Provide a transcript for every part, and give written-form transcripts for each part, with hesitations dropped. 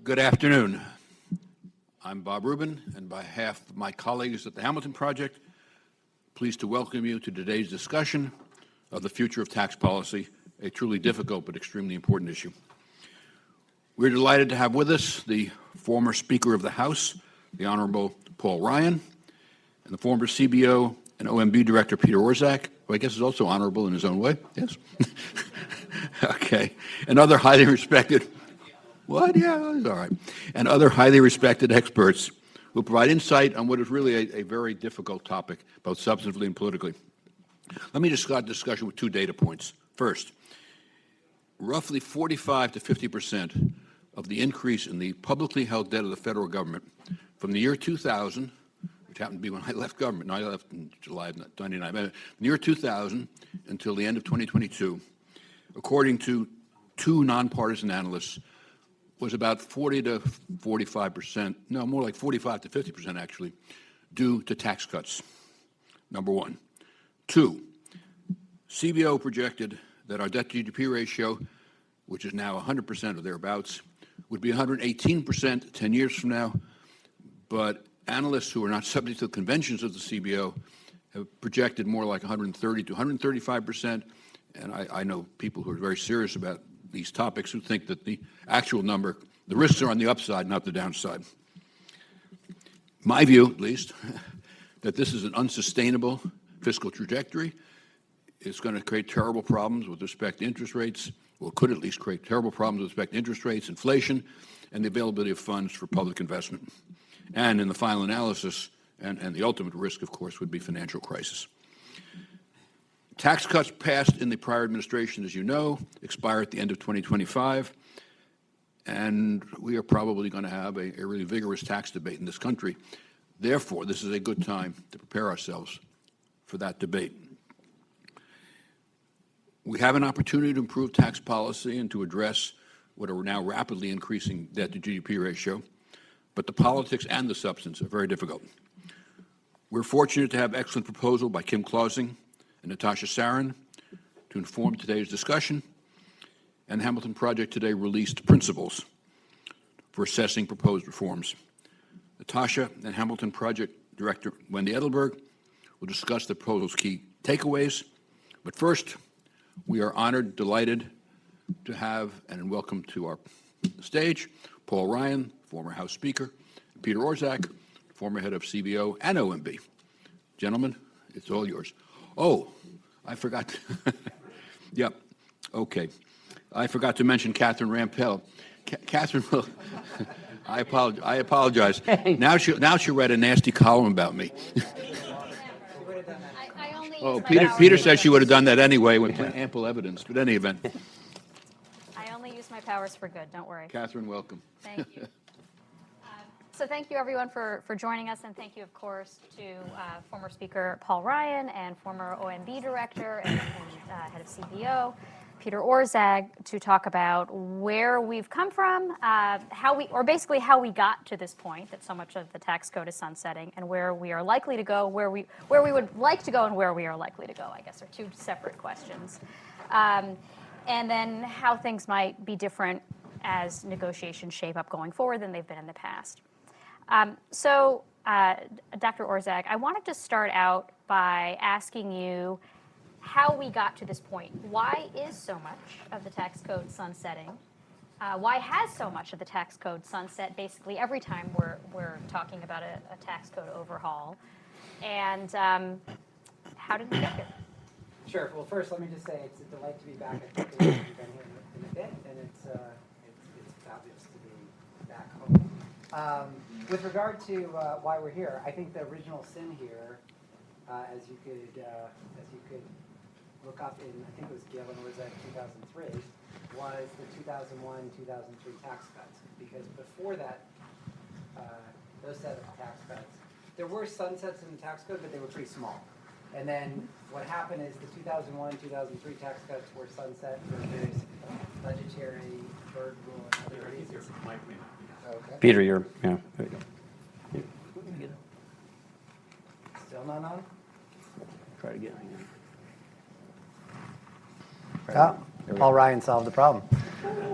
Good afternoon. I'm Bob Rubin, and on behalf of my colleagues at the Hamilton Project, pleased to welcome you to today's discussion of the future of tax policy, a truly difficult but extremely important issue. We're delighted to have with us the former Speaker of the House, the Honorable Paul Ryan, and the former CBO and OMB Director Peter Orszag, who I guess is also honorable in his own way. Yes? Okay. And other highly respected, what? Yeah, all right. And other highly respected experts who provide insight on what is really a very difficult topic, both substantively and politically. Let me just start the discussion with two data points. First, roughly 45 to 50% of the increase in the publicly held debt of the federal government from the year 2000, which happened to be when I left government. No, I left in July of 1999. From the year 2000 until the end of 2022, according to two nonpartisan analysts, was about 40 to 45%, no, more like 45 to 50% actually, due to tax cuts, number one. Two, CBO projected that our debt-to-GDP ratio, which is now 100% or thereabouts, would be 118% 10 years from now, but analysts who are not subject to the conventions of the CBO have projected more like 130 to 135%, and I know people who are very serious about these topics who think that the actual number, the risks are on the upside, not the downside. My view, at least, that this is an unsustainable fiscal trajectory. It's going to create terrible problems with respect to interest rates, or could at least create terrible problems with respect to interest rates, inflation, and the availability of funds for public investment. And in the final analysis, and the ultimate risk, of course, would be financial crisis. Tax cuts passed in the prior administration, as you know, expire at the end of 2025, and we are probably going to have a really vigorous tax debate in this country. Therefore, this is a good time to prepare ourselves for that debate. We have an opportunity to improve tax policy and to address what are now rapidly increasing debt-to-GDP ratio, but the politics and the substance are very difficult. We're fortunate to have an excellent proposal by Kim Clausing and Natasha Sarin to inform today's discussion, and the Hamilton Project today released principles for assessing proposed reforms. Natasha and Hamilton Project Director Wendy Edelberg will discuss the proposal's key takeaways, but first, we are honored, delighted to have and welcome to our stage Paul Ryan, former House Speaker, and Peter Orszag, former head of CBO and OMB. Gentlemen, it's all yours. Oh, I forgot. Yep. Okay. I forgot to mention Catherine Rampell. Catherine will. I apologize. Now she read a nasty column about me. Oh, Peter said she would have done that anyway with ample evidence. But in any event. I only use my powers for good. Don't worry. Catherine, welcome. Thank you. So thank you, everyone, for joining us, and thank you, of course, to former Speaker Paul Ryan and former OMB Director and head of CBO, Peter Orszag, to talk about where we've come from, how we got to this point that so much of the tax code is sunsetting, and where we are likely to go, where we would like to go, and where we are likely to go. I guess are two separate questions, and then how things might be different as negotiations shape up going forward than they've been in the past. Dr. Orszag, I wanted to start out by asking you how we got to this point. Why is so much of the tax code sunsetting? Why has so much of the tax code sunset basically every time we're talking about a tax code overhaul? And how did we get here? Sure. Well, first, let me just say it's a delight to be back. I think we've been here in a bit, and it's fabulous to be back home. With regard to why we're here, I think the original sin here, as you could look up in, I think it was Yale and Orszag 2003, was the 2001-2003 tax cuts. Because before that, those set of tax cuts, there were sunsets in the tax code, but they were pretty small. And then what happened is the 2001-2003 tax cuts were sunset for various budgetary, bird rule, and other reasons. Okay. Peter, there you go. Still not on? Try to get Paul Ryan solved the problem.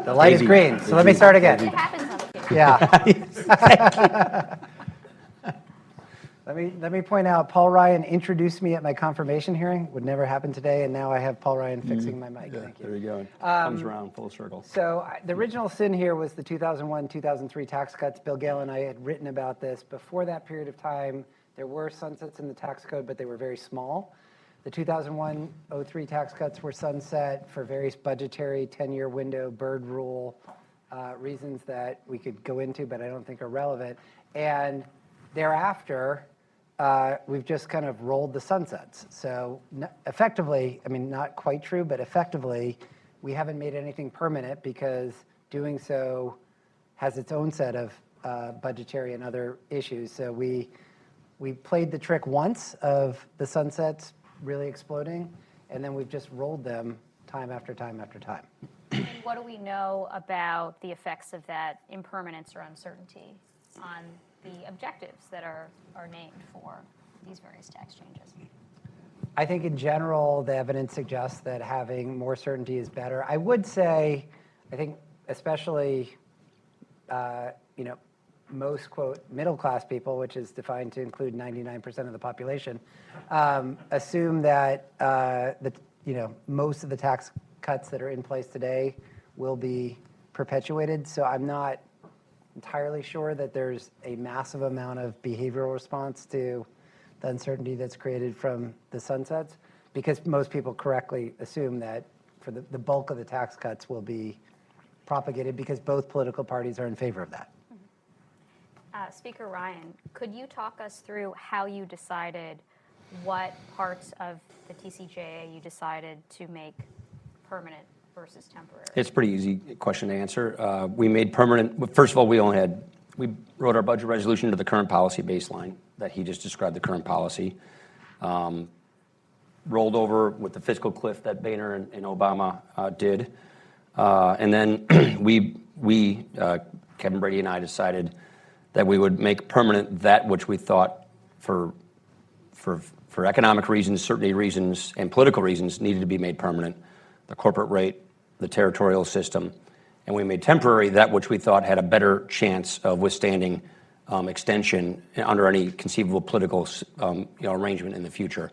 The light is Easy. green, so let me start again. It happens on occasion. Yeah. Let me point out, Paul Ryan introduced me at my confirmation hearing. Would never happen today, and now I have Paul Ryan fixing my mic. Thank you. There you go. It comes around full circle. So the original sin here was the 2001-2003 tax cuts. Bill Gale and I had written about this. Before that period of time, there were sunsets in the tax code, but they were very small. The 2001-03 tax cuts were sunset for various budgetary 10-year window, bird rule reasons that we could go into, but I don't think are relevant. And thereafter, we've just kind of rolled the sunsets. So effectively, I mean, not quite true, but effectively, we haven't made anything permanent because doing so has its own set of budgetary and other issues. So we played the trick once of the sunsets really exploding, and then we've just rolled them time after time after time. And what do we know about the effects of that impermanence or uncertainty on the objectives that are named for these various tax changes? I think in general, the evidence suggests that having more certainty is better. I would say, I think especially, most, quote, middle-class people, which is defined to include 99% of the population, assume that most of the tax cuts that are in place today will be perpetuated. So I'm not entirely sure that there's a massive amount of behavioral response to the uncertainty that's created from the sunsets, because most people correctly assume that for the bulk of the tax cuts will be propagated because both political parties are in favor of that. Speaker Ryan, could you talk us through how you decided what parts of the TCJA you decided to make permanent versus temporary? It's a pretty easy question to answer. We made permanent, first of all, we wrote our budget resolution to the current policy baseline that he just described, the current policy. Rolled over with the fiscal cliff that Boehner and Obama did. And then we Kevin Brady and I decided that we would make permanent that which we thought for economic reasons, certainty reasons, and political reasons needed to be made permanent. The corporate rate, the territorial system, and we made temporary that which we thought had a better chance of withstanding extension under any conceivable political arrangement in the future.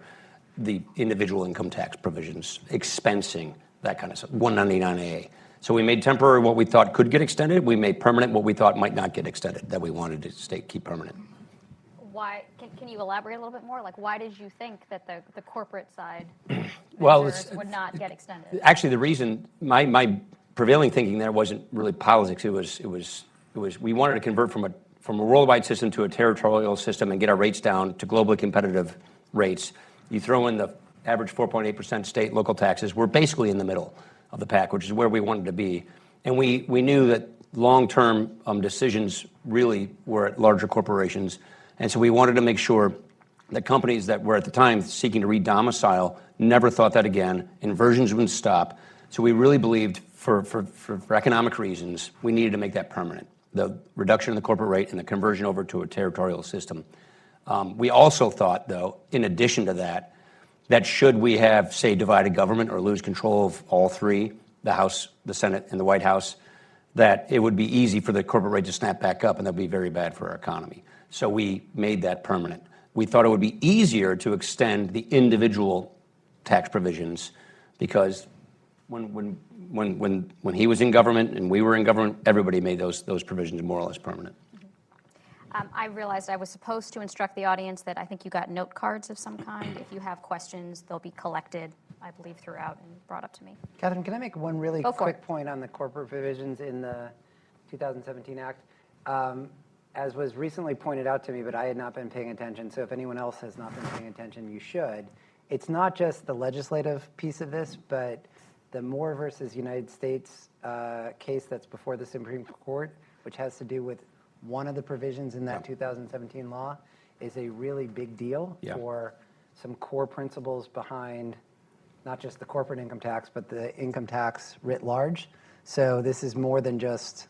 The individual income tax provisions, expensing, that kind of stuff, 199A. So we made temporary what we thought could get extended. We made permanent what we thought might not get extended, that we wanted to keep permanent. Why? Can you elaborate a little bit more? Like, why did you think that the corporate side Well, measures would not get extended? Actually, the reason, my prevailing thinking there wasn't really politics. It was we wanted to convert from a worldwide system to a territorial system and get our rates down to globally competitive rates. You throw in the average 4.8% state local taxes. We're basically in the middle of the pack, which is where we wanted to be. And we knew that long-term decisions really were at larger corporations. And so we wanted to make sure that companies that were at the time seeking to re-domicile never thought that again. Inversions wouldn't stop. So we really believed for economic reasons, we needed to make that permanent. The reduction in the corporate rate and the conversion over to a territorial system. We also thought, though, in addition to that, that should we have, say, divided government or lose control of all three, the House, the Senate, and the White House, that it would be easy for the corporate rate to snap back up, and that would be very bad for our economy. So we made that permanent. We thought it would be easier to extend the individual tax provisions because when he was in government and we were in government, everybody made those provisions more or less permanent. I realized I was supposed to instruct the audience that I think you got note cards of some kind. If you have questions, they'll be collected, I believe, throughout and brought up to me. Catherine, can I make one really Go for quick it. point on the corporate provisions in the 2017 Act? As was recently pointed out to me, but I had not been paying attention, so if anyone else has not been paying attention, you should. It's not just the legislative piece of this, but the Moore versus United States case that's before the Supreme Court, which has to do with one of the provisions in that 2017 law, is a really big deal for some core principles behind not just the corporate income tax, but the income tax writ large. So this is more than just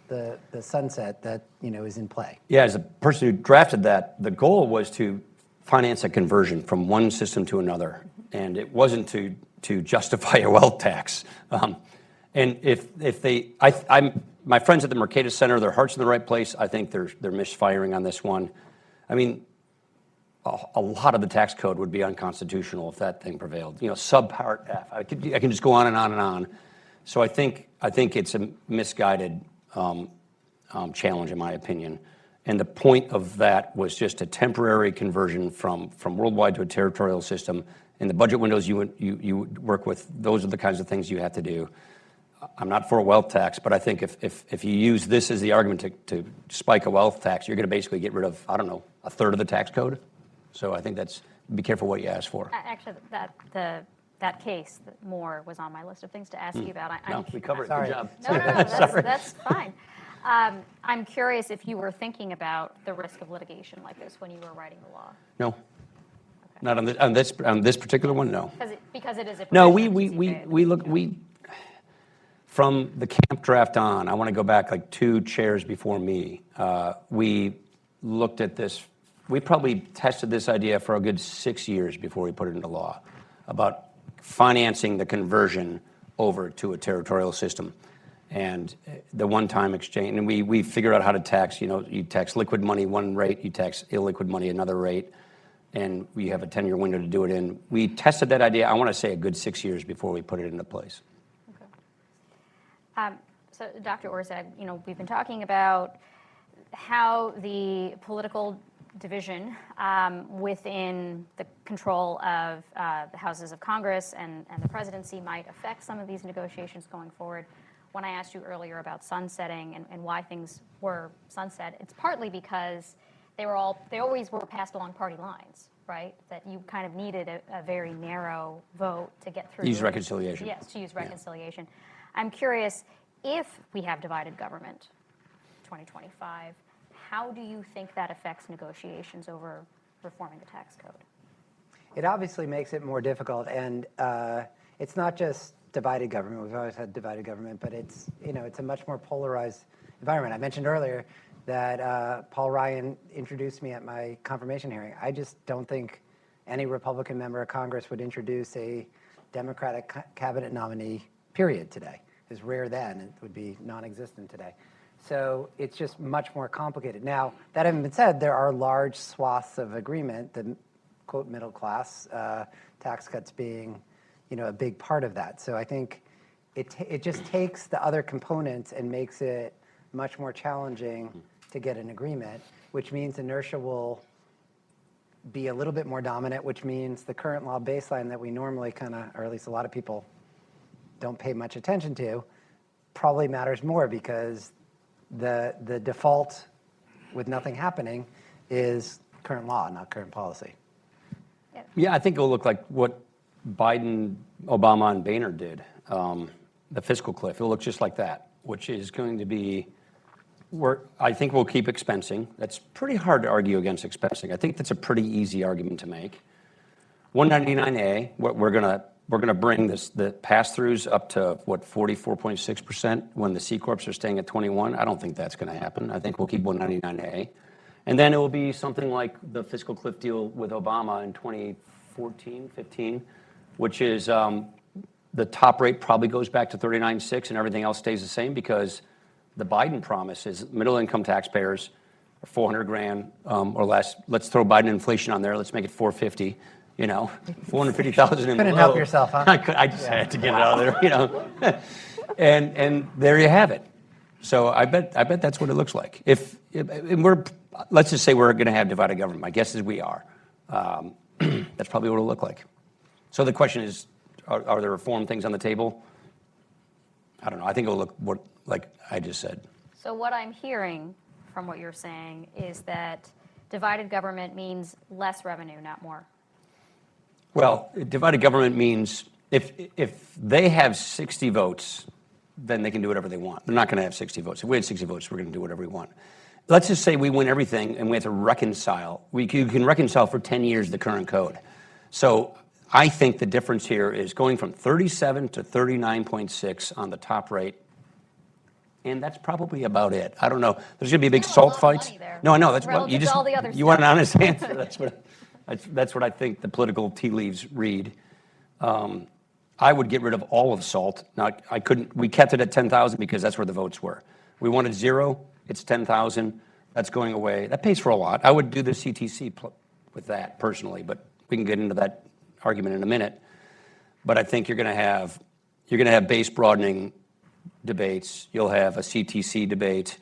the sunset that is in play. Yeah, as a person who drafted that, the goal was to finance a conversion from one system to another. And it wasn't to to justify a wealth tax. And if they, my friends at the Mercatus Center, their heart's in the right place. I think they're misfiring on this one. I mean, a lot of the tax code would be unconstitutional if that thing prevailed. You know, subpart F. I can just go on and on and on. So I think it's a misguided challenge, in my opinion. And the point of that was just a temporary conversion from worldwide to a territorial system. And the budget windows you work with, those are the kinds of things you have to do. I'm not for a wealth tax, but I think if you use this as the argument to spike a wealth tax, you're going to basically get rid of, I don't know, a third of the tax code. So I think be careful what you ask for. Actually, that case, Moore, was on my list of things to ask you about. No, we covered it. Sorry. Good job. No, that's fine. I'm curious if you were thinking about the risk of litigation like this when you were writing the law. No. Okay. Not on this particular one, no. Because it is a No, we from the camp draft on, I want to go back like 2 chairs before me. We looked at this. We probably tested this idea for a good 6 years before we put it into law about financing the conversion over to a territorial system and the one-time exchange. And we figured out how to tax, you tax liquid money one rate, you tax illiquid money another rate, and we have a 10-year window to do it in. We tested that idea, I want to say, a good 6 years before we put it into place. Okay. So, Dr. Orszag, we've been talking about how the political division within the control of the houses of Congress and the presidency might affect some of these negotiations going forward. When I asked you earlier about sunsetting and why things were sunset, it's partly because they always were passed along party lines, right? That you kind of needed a very narrow vote to get through. Use reconciliation. Yes, to use reconciliation. Yeah. I'm curious, if we have divided government, 2025, how do you think that affects negotiations over reforming the tax code? It obviously makes it more difficult, and it's not just divided government. We've always had divided government, but it's a much more polarized environment. I mentioned earlier that Paul Ryan introduced me at my confirmation hearing. I just don't think any Republican member of Congress would introduce a Democratic cabinet nominee, period, today. It's rare then. It would be non-existent today. So it's just much more complicated. Now, that having been said, there are large swaths of agreement, the quote middle class, tax cuts being, a big part of that. So I think it just takes the other components and makes it much more challenging to get an agreement, which means inertia will be a little bit more dominant, which means the current law baseline that we normally or at least a lot of people don't pay much attention to, probably matters more because the default with nothing happening is current law, not current policy. Yeah, I think it'll look like what Biden, Obama, and Boehner did, the fiscal cliff. It'll look just like that, which is going to be I think we'll keep expensing. That's pretty hard to argue against expensing. I think that's a pretty easy argument to make. 199A, we're gonna bring the pass-throughs up to 44.6% when the C corps are staying at 21. I don't think that's going to happen. I think we'll keep 199A, and then it will be something like the fiscal cliff deal with Obama in 2014, 15, which is the top rate probably goes back to 39.6, and everything else stays the same because the Biden promise is middle-income taxpayers are 400 grand or less. Let's throw Biden inflation on there. Let's make it 450. 450,000 and Couldn't below. help yourself, huh? I just had to get it out of there, and there you have it. So I bet that's what it looks like. Let's just say we're going to have divided government. My guess is we are. That's probably what it'll look like. So the question is, are there reform things on the table? I don't know. I think it'll look like I just said. So what I'm hearing from what you're saying is that divided government means less revenue, not more. Well, divided government means if they have 60 votes, then they can do whatever they want. They're not going to have 60 votes. If we had 60 votes, we're going to do whatever we want. Let's just say we win everything and we have to reconcile. You can reconcile for 10 years the current code. So I think the difference here is going from 37 to 39.6 on the top rate. And that's probably about it. I don't know. There's going to be a big salt fight. No, I know. That's what you want an honest answer. That's what I think the political tea leaves read. I would get rid of all of SALT. Now, we kept it at 10,000 because that's where the votes were. We wanted 0, it's 10,000, that's going away. That pays for a lot. I would do the CTC with that personally, but we can get into that argument in a minute. But I think you're going to have base broadening debates. You'll have a CTC debate,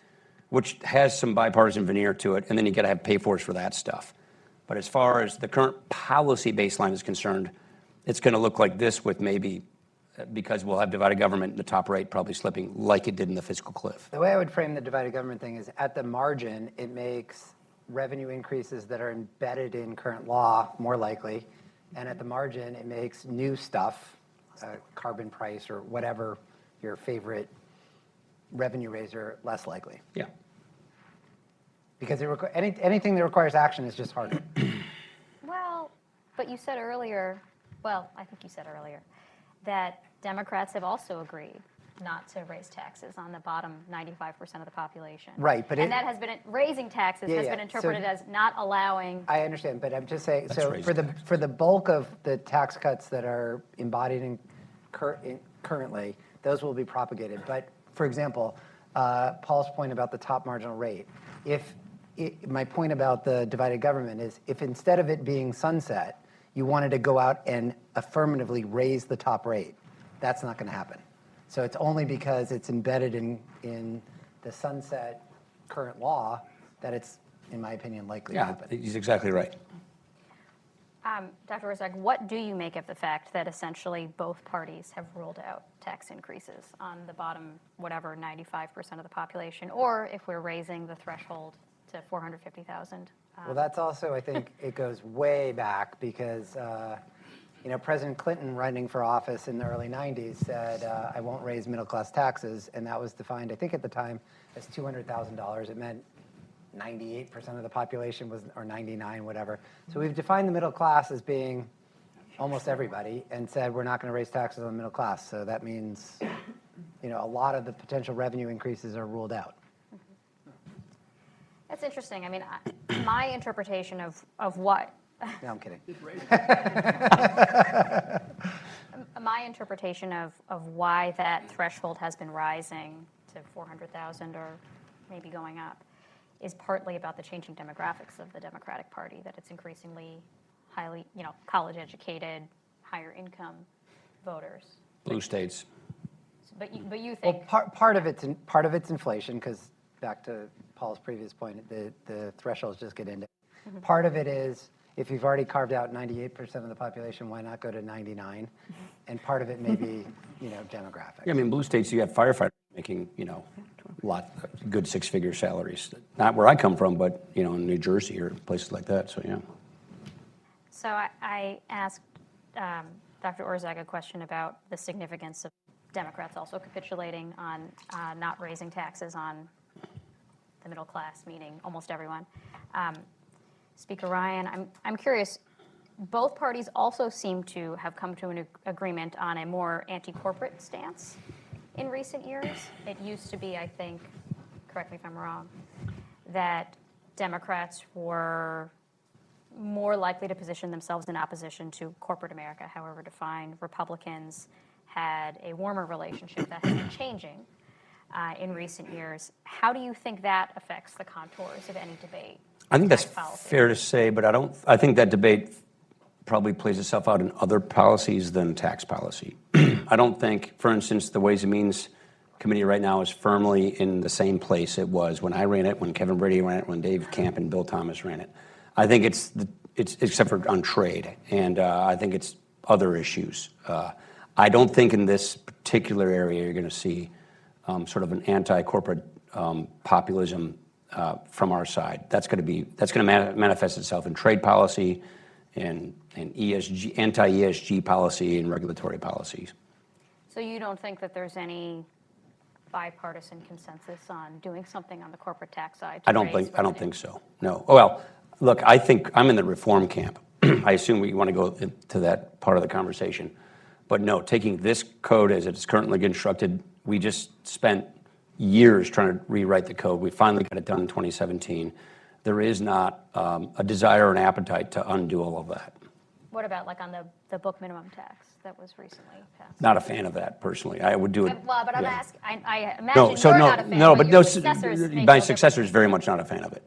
which has some bipartisan veneer to it, and then you got to have pay-fors for that stuff. But as far as the current policy baseline is concerned, it's going to look like this with maybe, because we'll have divided government, the top rate probably slipping like it did in the fiscal cliff. The way I would frame the divided government thing is at the margin, it makes revenue increases that are embedded in current law more likely. And at the margin, it makes new stuff, carbon price or whatever your favorite revenue raiser, less likely. Yeah. Because anything that requires action is just harder. Well, but you said earlier, I think you said earlier, that Democrats have also agreed not to raise taxes on the bottom 95% of the population. Right, but that has been raising taxes has been interpreted as not allowing. I understand, but I'm just saying. That's so for the bulk of the tax cuts that are embodied currently, those will be propagated. But for example, Paul's point about the top marginal rate. My point about the divided government is if instead of it being sunset, you wanted to go out and affirmatively raise the top rate, that's not going to happen. So it's only because it's embedded in the sunset current law that it's, in my opinion, likely to happen. Yeah, he's exactly right. Dr. Orszag, what do you make of the fact that essentially both parties have ruled out tax increases on the bottom, whatever, 95% of the population, or if we're raising the threshold to 450,000? Well, that's also, I think, it goes way back because, President Clinton running for office in the early 90s said, I won't raise middle-class taxes, and that was defined, I think at the time, as $200,000. It meant 98% of the population was, or 99, whatever. So we've defined the middle class as being almost everybody and said we're not going to raise taxes on the middle class. So that means, a lot of the potential revenue increases are ruled out. That's interesting. I mean, my interpretation of what... No, I'm kidding. My interpretation of why that threshold has been rising to 400,000 or maybe going up is partly about the changing demographics of the Democratic Party, that it's increasingly highly, college-educated, higher income voters. Blue states. But you think... Well, part of it's inflation, because back to Paul's previous point, the thresholds just get into it. Mm-hmm. Part of it is, if you've already carved out 98% of the population, why not go to 99? Mm-hmm. And part of it may be, demographics. Yeah, I mean, blue states, you have firefighters making, good six-figure salaries. Not where I come from, but, in New Jersey or places like that, so yeah. So I asked Dr. Orszag a question about the significance of Democrats also capitulating on not raising taxes on the middle class, meaning almost everyone. Speaker Ryan, I'm curious, both parties also seem to have come to an agreement on a more anti-corporate stance in recent years. It used to be, I think, correct me if I'm wrong, that Democrats were more likely to position themselves in opposition to corporate America, however defined. Republicans had a warmer relationship that has been changing in recent years. How do you think that affects the contours of any debate? I think that's fair to say, but I think that debate probably plays itself out in other policies than tax policy. I don't think, for instance, the Ways and Means Committee right now is firmly in the same place it was when I ran it, when Kevin Brady ran it, when Dave Camp and Bill Thomas ran it. I think it's except for on trade, and I think it's other issues. I don't think in this particular area you're going to see sort of an anti-corporate populism from our side. That's going to manifest itself in trade policy and ESG, anti-ESG policy and regulatory policies. So you don't think that there's any bipartisan consensus on doing something on the corporate tax side? I don't think so. No. Well, look, I think I'm in the reform camp. I assume we want to go to that part of the conversation. But no, taking this code as it's currently constructed, we just spent years trying to rewrite the code. We finally got it done in 2017. There is not a desire or an appetite to undo all of that. What about like on the book minimum tax that was recently passed? Not a fan of that personally. I would do it. Well, but I'm yeah. asking, I imagine No, you're so not a fan, no, but but your no, successors may my feel successor is very much not a fan of it.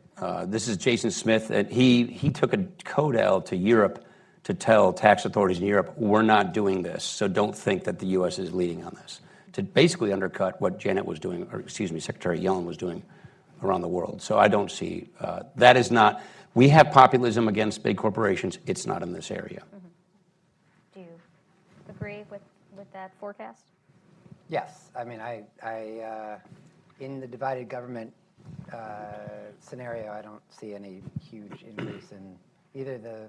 This is Jason Smith, and he took a codel to Europe to tell tax authorities in Europe, we're not doing this, so don't think that the U.S. is leading on this, to basically undercut what Janet was doing, or excuse me, Secretary Yellen was doing around the world. So I don't see, that is not, we have populism against big corporations, it's not in this area. Mm-hmm. Do you agree with that forecast? Yes, I mean, in the divided government scenario, I don't see any huge increase in either the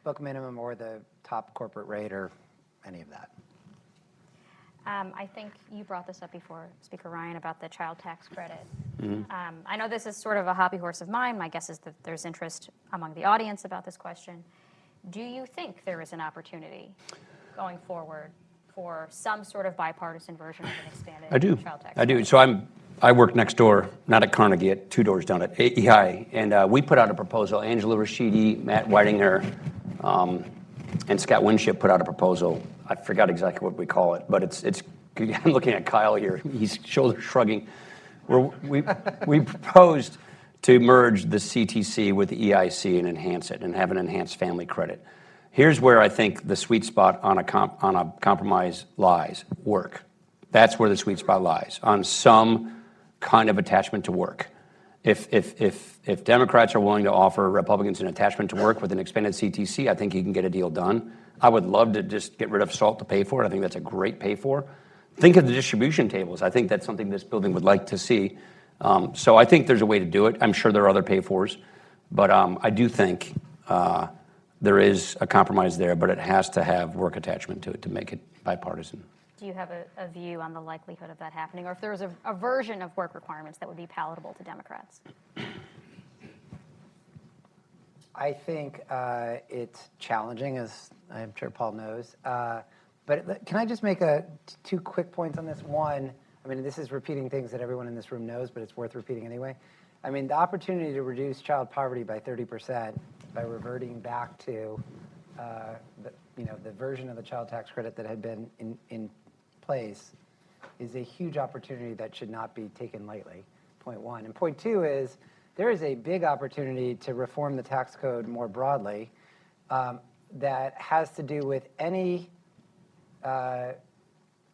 book minimum or the top corporate rate or any of that. I think you brought this up before, Speaker Ryan, about the child tax credit. Mm-hmm. I know this is sort of a hobby horse of mine. My guess is that there's interest among the audience about this question. Do you think there is an opportunity going forward for some sort of bipartisan version of an expanded child tax credit? I do. So I work next door, not at Carnegie, at 2 doors down at AEI, and we put out a proposal. Angela Rashidi, Matt Whitinger, and Scott Winship put out a proposal. I forgot exactly what we call it, but it's. I'm looking at Kyle here. He's shoulder shrugging. We proposed to merge the CTC with the EIC and enhance it and have an enhanced family credit. Here's where I think the sweet spot on a compromise lies: work. That's where the sweet spot lies, on some kind of attachment to work. If Democrats are willing to offer Republicans an attachment to work with an expanded CTC, I think you can get a deal done. I would love to just get rid of SALT to pay for it. I think that's a great pay for. Think of the distribution tables. I think that's something this building would like to see. So I think there's a way to do it. I'm sure there are other pay-fors, but I do think there is a compromise there, but it has to have work attachment to it to make it bipartisan. Do you have a view on the likelihood of that happening, or if there's a version of work requirements that would be palatable to Democrats? I think it's challenging, as I'm sure Paul knows. But can I just make two quick points on this? One, I mean, this is repeating things that everyone in this room knows, but it's worth repeating anyway. I mean, the opportunity to reduce child poverty by 30% by reverting back to the version of the child tax credit that had been in place is a huge opportunity that should not be taken lightly, point one. And point two is there is a big opportunity to reform the tax code more broadly that has to do with any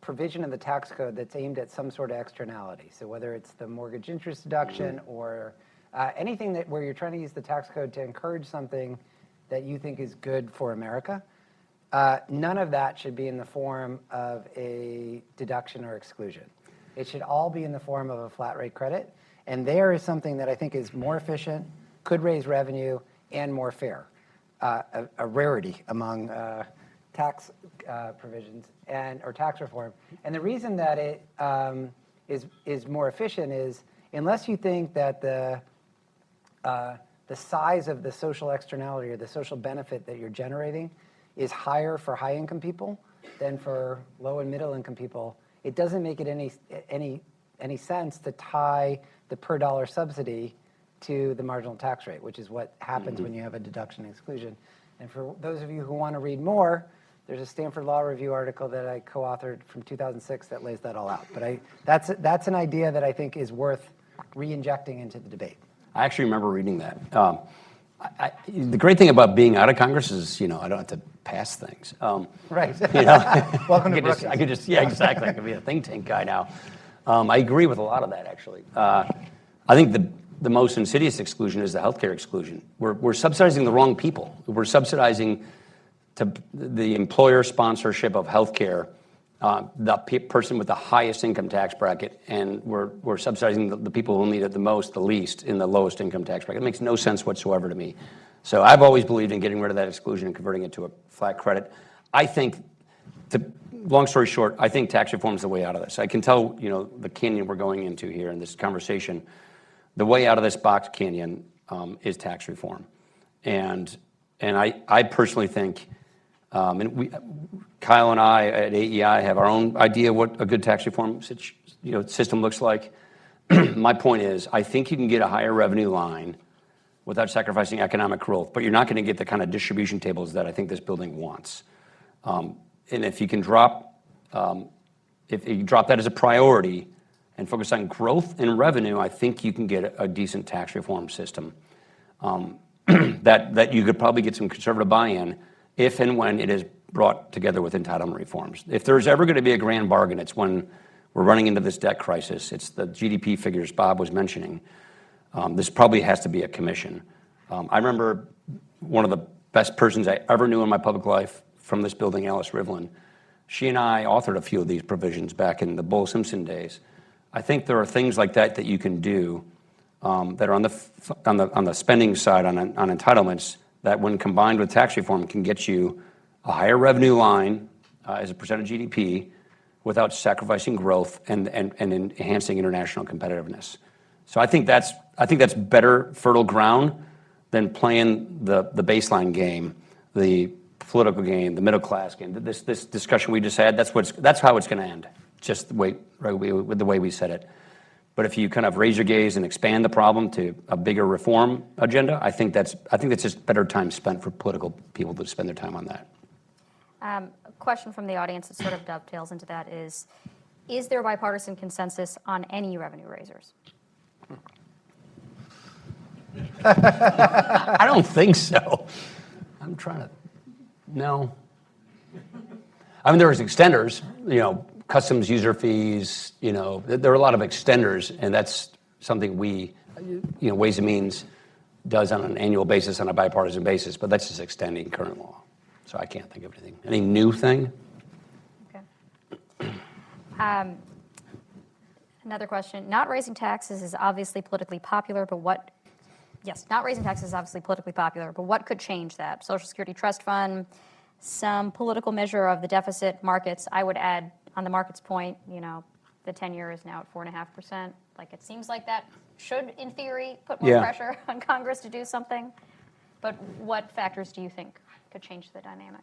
provision of the tax code that's aimed at some sort of externality. So whether it's the mortgage interest deduction or anything where you're trying to use the tax code to encourage something that you think is good for America, none of that should be in the form of a deduction or exclusion. It should all be in the form of a flat rate credit. And there is something that I think is more efficient, could raise revenue, and more fair, a rarity among tax provisions or tax reform. And the reason that it is more efficient is unless you think that the size of the social externality or the social benefit that you're generating is higher for high-income people than for low and middle-income people, it doesn't make it any sense to tie the per dollar subsidy to the marginal tax rate, which is what happens when you have a deduction exclusion. And for those of you who want to read more, there's a Stanford Law Review article that I co-authored from 2006 that lays that all out. But that's an idea that I think is worth re-injecting into the debate. I actually remember reading that. The great thing about being out of Congress is, I don't have to pass things. Right. Welcome to Brookings. I could just, yeah, exactly. I could be a think tank guy now. I agree with a lot of that, actually. I think the most insidious exclusion is the healthcare exclusion. We're subsidizing the wrong people. We're subsidizing the employer sponsorship of healthcare, the person with the highest income tax bracket, and we're subsidizing the people who need it the most, the least, in the lowest income tax bracket. It makes no sense whatsoever to me. So I've always believed in getting rid of that exclusion and converting it to a flat credit. I think, long story short, I think tax reform is the way out of this. I can tell, the canyon we're going into here in this conversation. The way out of this box canyon is tax reform, and I personally think. Kyle and I at AEI have our own idea what a good tax reform system looks like. My point is, I think you can get a higher revenue line without sacrificing economic growth, but you're not going to get the kind of distribution tables that I think this building wants. And if you can drop, if you drop that as a priority and focus on growth and revenue, I think you can get a decent tax reform system that you could probably get some conservative buy-in if and when it is brought together with entitlement reforms. If there's ever going to be a grand bargain, it's when we're running into this debt crisis. It's the GDP figures Bob was mentioning. This probably has to be a commission. I remember one of the best persons I ever knew in my public life from this building, Alice Rivlin. She and I authored a few of these provisions back in the Bull Simpson days. I think there are things like that that you can do that are on the spending side on entitlements that, when combined with tax reform, can get you a higher revenue line as a percent of GDP without sacrificing growth and enhancing international competitiveness. So I think that's better fertile ground than playing the baseline game, the political game, the middle class game. This discussion we just had, that's how it's going to end. Just with the way we said it. But if you kind of raise your gaze and expand the problem to a bigger reform agenda, I think that's just better time spent for political people to spend their time on that. A question from the audience that sort of dovetails into that is there bipartisan consensus on any revenue raisers? I don't think so. No. I mean, there was extenders, customs user fees, there are a lot of extenders, and that's something we, Ways and Means does on an annual basis, on a bipartisan basis, but that's just extending current law. So I can't think of anything. Any new thing? Okay. Another question. Not raising taxes is obviously politically popular, but what could change that? Social Security Trust Fund, some political measure of the deficit, markets. I would add, on the markets point, the 10-year is now at 4.5%. Like, it seems like that should, in theory, put more pressure on Congress to do something. But what factors do you think could change the dynamic?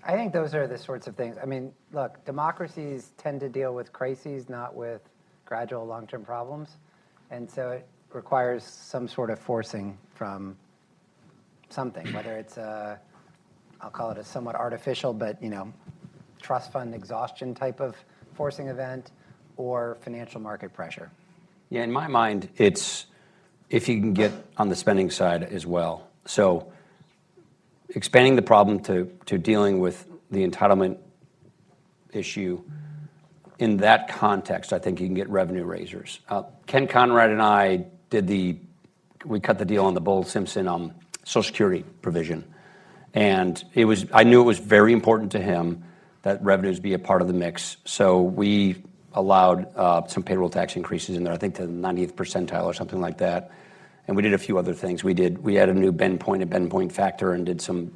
I think those are the sorts of things. I mean, look, democracies tend to deal with crises, not with gradual long-term problems. And so it requires some sort of forcing from something, whether it's I'll call it a somewhat artificial, but, trust fund exhaustion type of forcing event, or financial market pressure. Yeah, in my mind, it's if you can get on the spending side as well. So expanding the problem to dealing with the entitlement issue, in that context, I think you can get revenue raisers. Ken Conrad and I we cut the deal on the Bull Simpson Social Security provision. And I knew it was very important to him that revenues be a part of the mix. So we allowed some payroll tax increases in there, I think to the 90th percentile or something like that. And we did a few other things. We had a new bend point factor, and did some,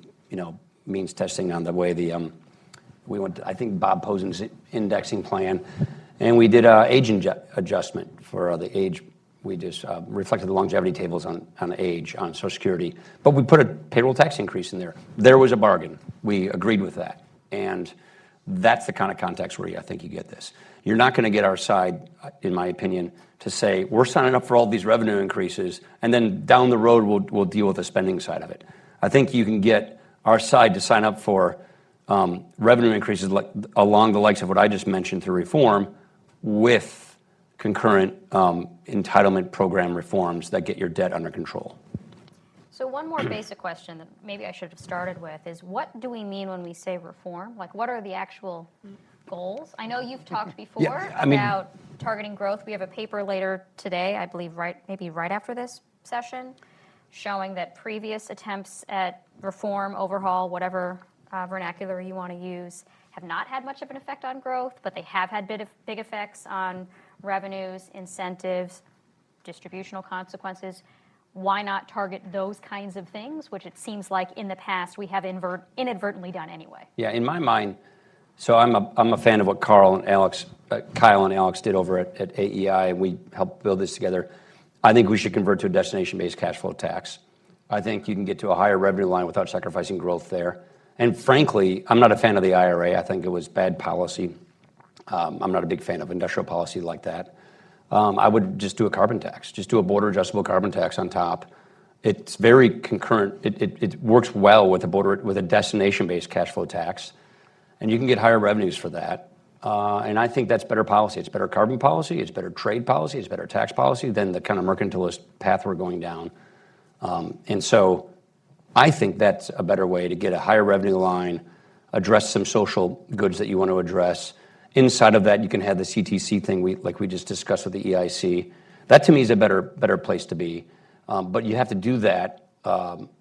means testing on the way we went to, I think, Bob Posen's indexing plan. And we did age adjustment for the age. We just reflected the longevity tables on age, on Social Security. But we put a payroll tax increase in there. There was a bargain. We agreed with that. And that's the kind of context where I think you get this. You're not going to get our side, in my opinion, to say, we're signing up for all these revenue increases, and then down the road we'll deal with the spending side of it. I think you can get our side to sign up for revenue increases along the likes of what I just mentioned through reform, with concurrent entitlement program reforms that get your debt under control. So one more basic question that maybe I should have started with is, what do we mean when we say reform? Like, what are the actual goals? I know you've talked before about targeting growth. We have a paper later today, I believe, maybe right after this session, showing that previous attempts at reform, overhaul, whatever vernacular you want to use, have not had much of an effect on growth, but they have had big effects on revenues, incentives, distributional consequences. Why not target those kinds of things, which it seems like in the past we have inadvertently done anyway? Yeah, in my mind, so I'm a fan of what Kyle and Alex did over at AEI, and we helped build this together. I think we should convert to a destination-based cash flow tax. I think you can get to a higher revenue line without sacrificing growth there. And frankly, I'm not a fan of the IRA. I think it was bad policy. I'm not a big fan of industrial policy like that. I would just do a carbon tax, just do a border adjustable carbon tax on top. It's very concurrent. It works well with a destination-based cash flow tax, and you can get higher revenues for that. And I think that's better policy. It's better carbon policy. It's better trade policy. It's better tax policy than the kind of mercantilist path we're going down. And so I think that's a better way to get a higher revenue line, address some social goods that you want to address. Inside of that, you can have the CTC thing like we just discussed with the EIC. That to me is a better place to be. But you have to do that,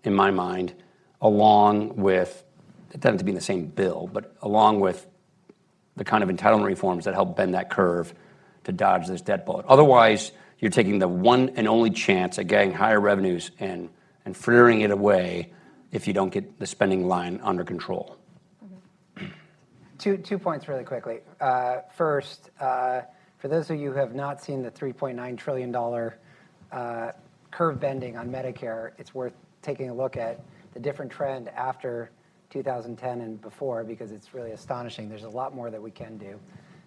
in my mind, along with, it doesn't have to be in the same bill, but along with the kind of entitlement reforms that help bend that curve to dodge this debt bullet. Otherwise, you're taking the one and only chance at getting higher revenues and frittering it away if you don't get the spending line under control. Two points really quickly. First, for those of you who have not seen the $3.9 trillion curve bending on Medicare, it's worth taking a look at the different trend after 2010 and before, because it's really astonishing. There's a lot more that we can do.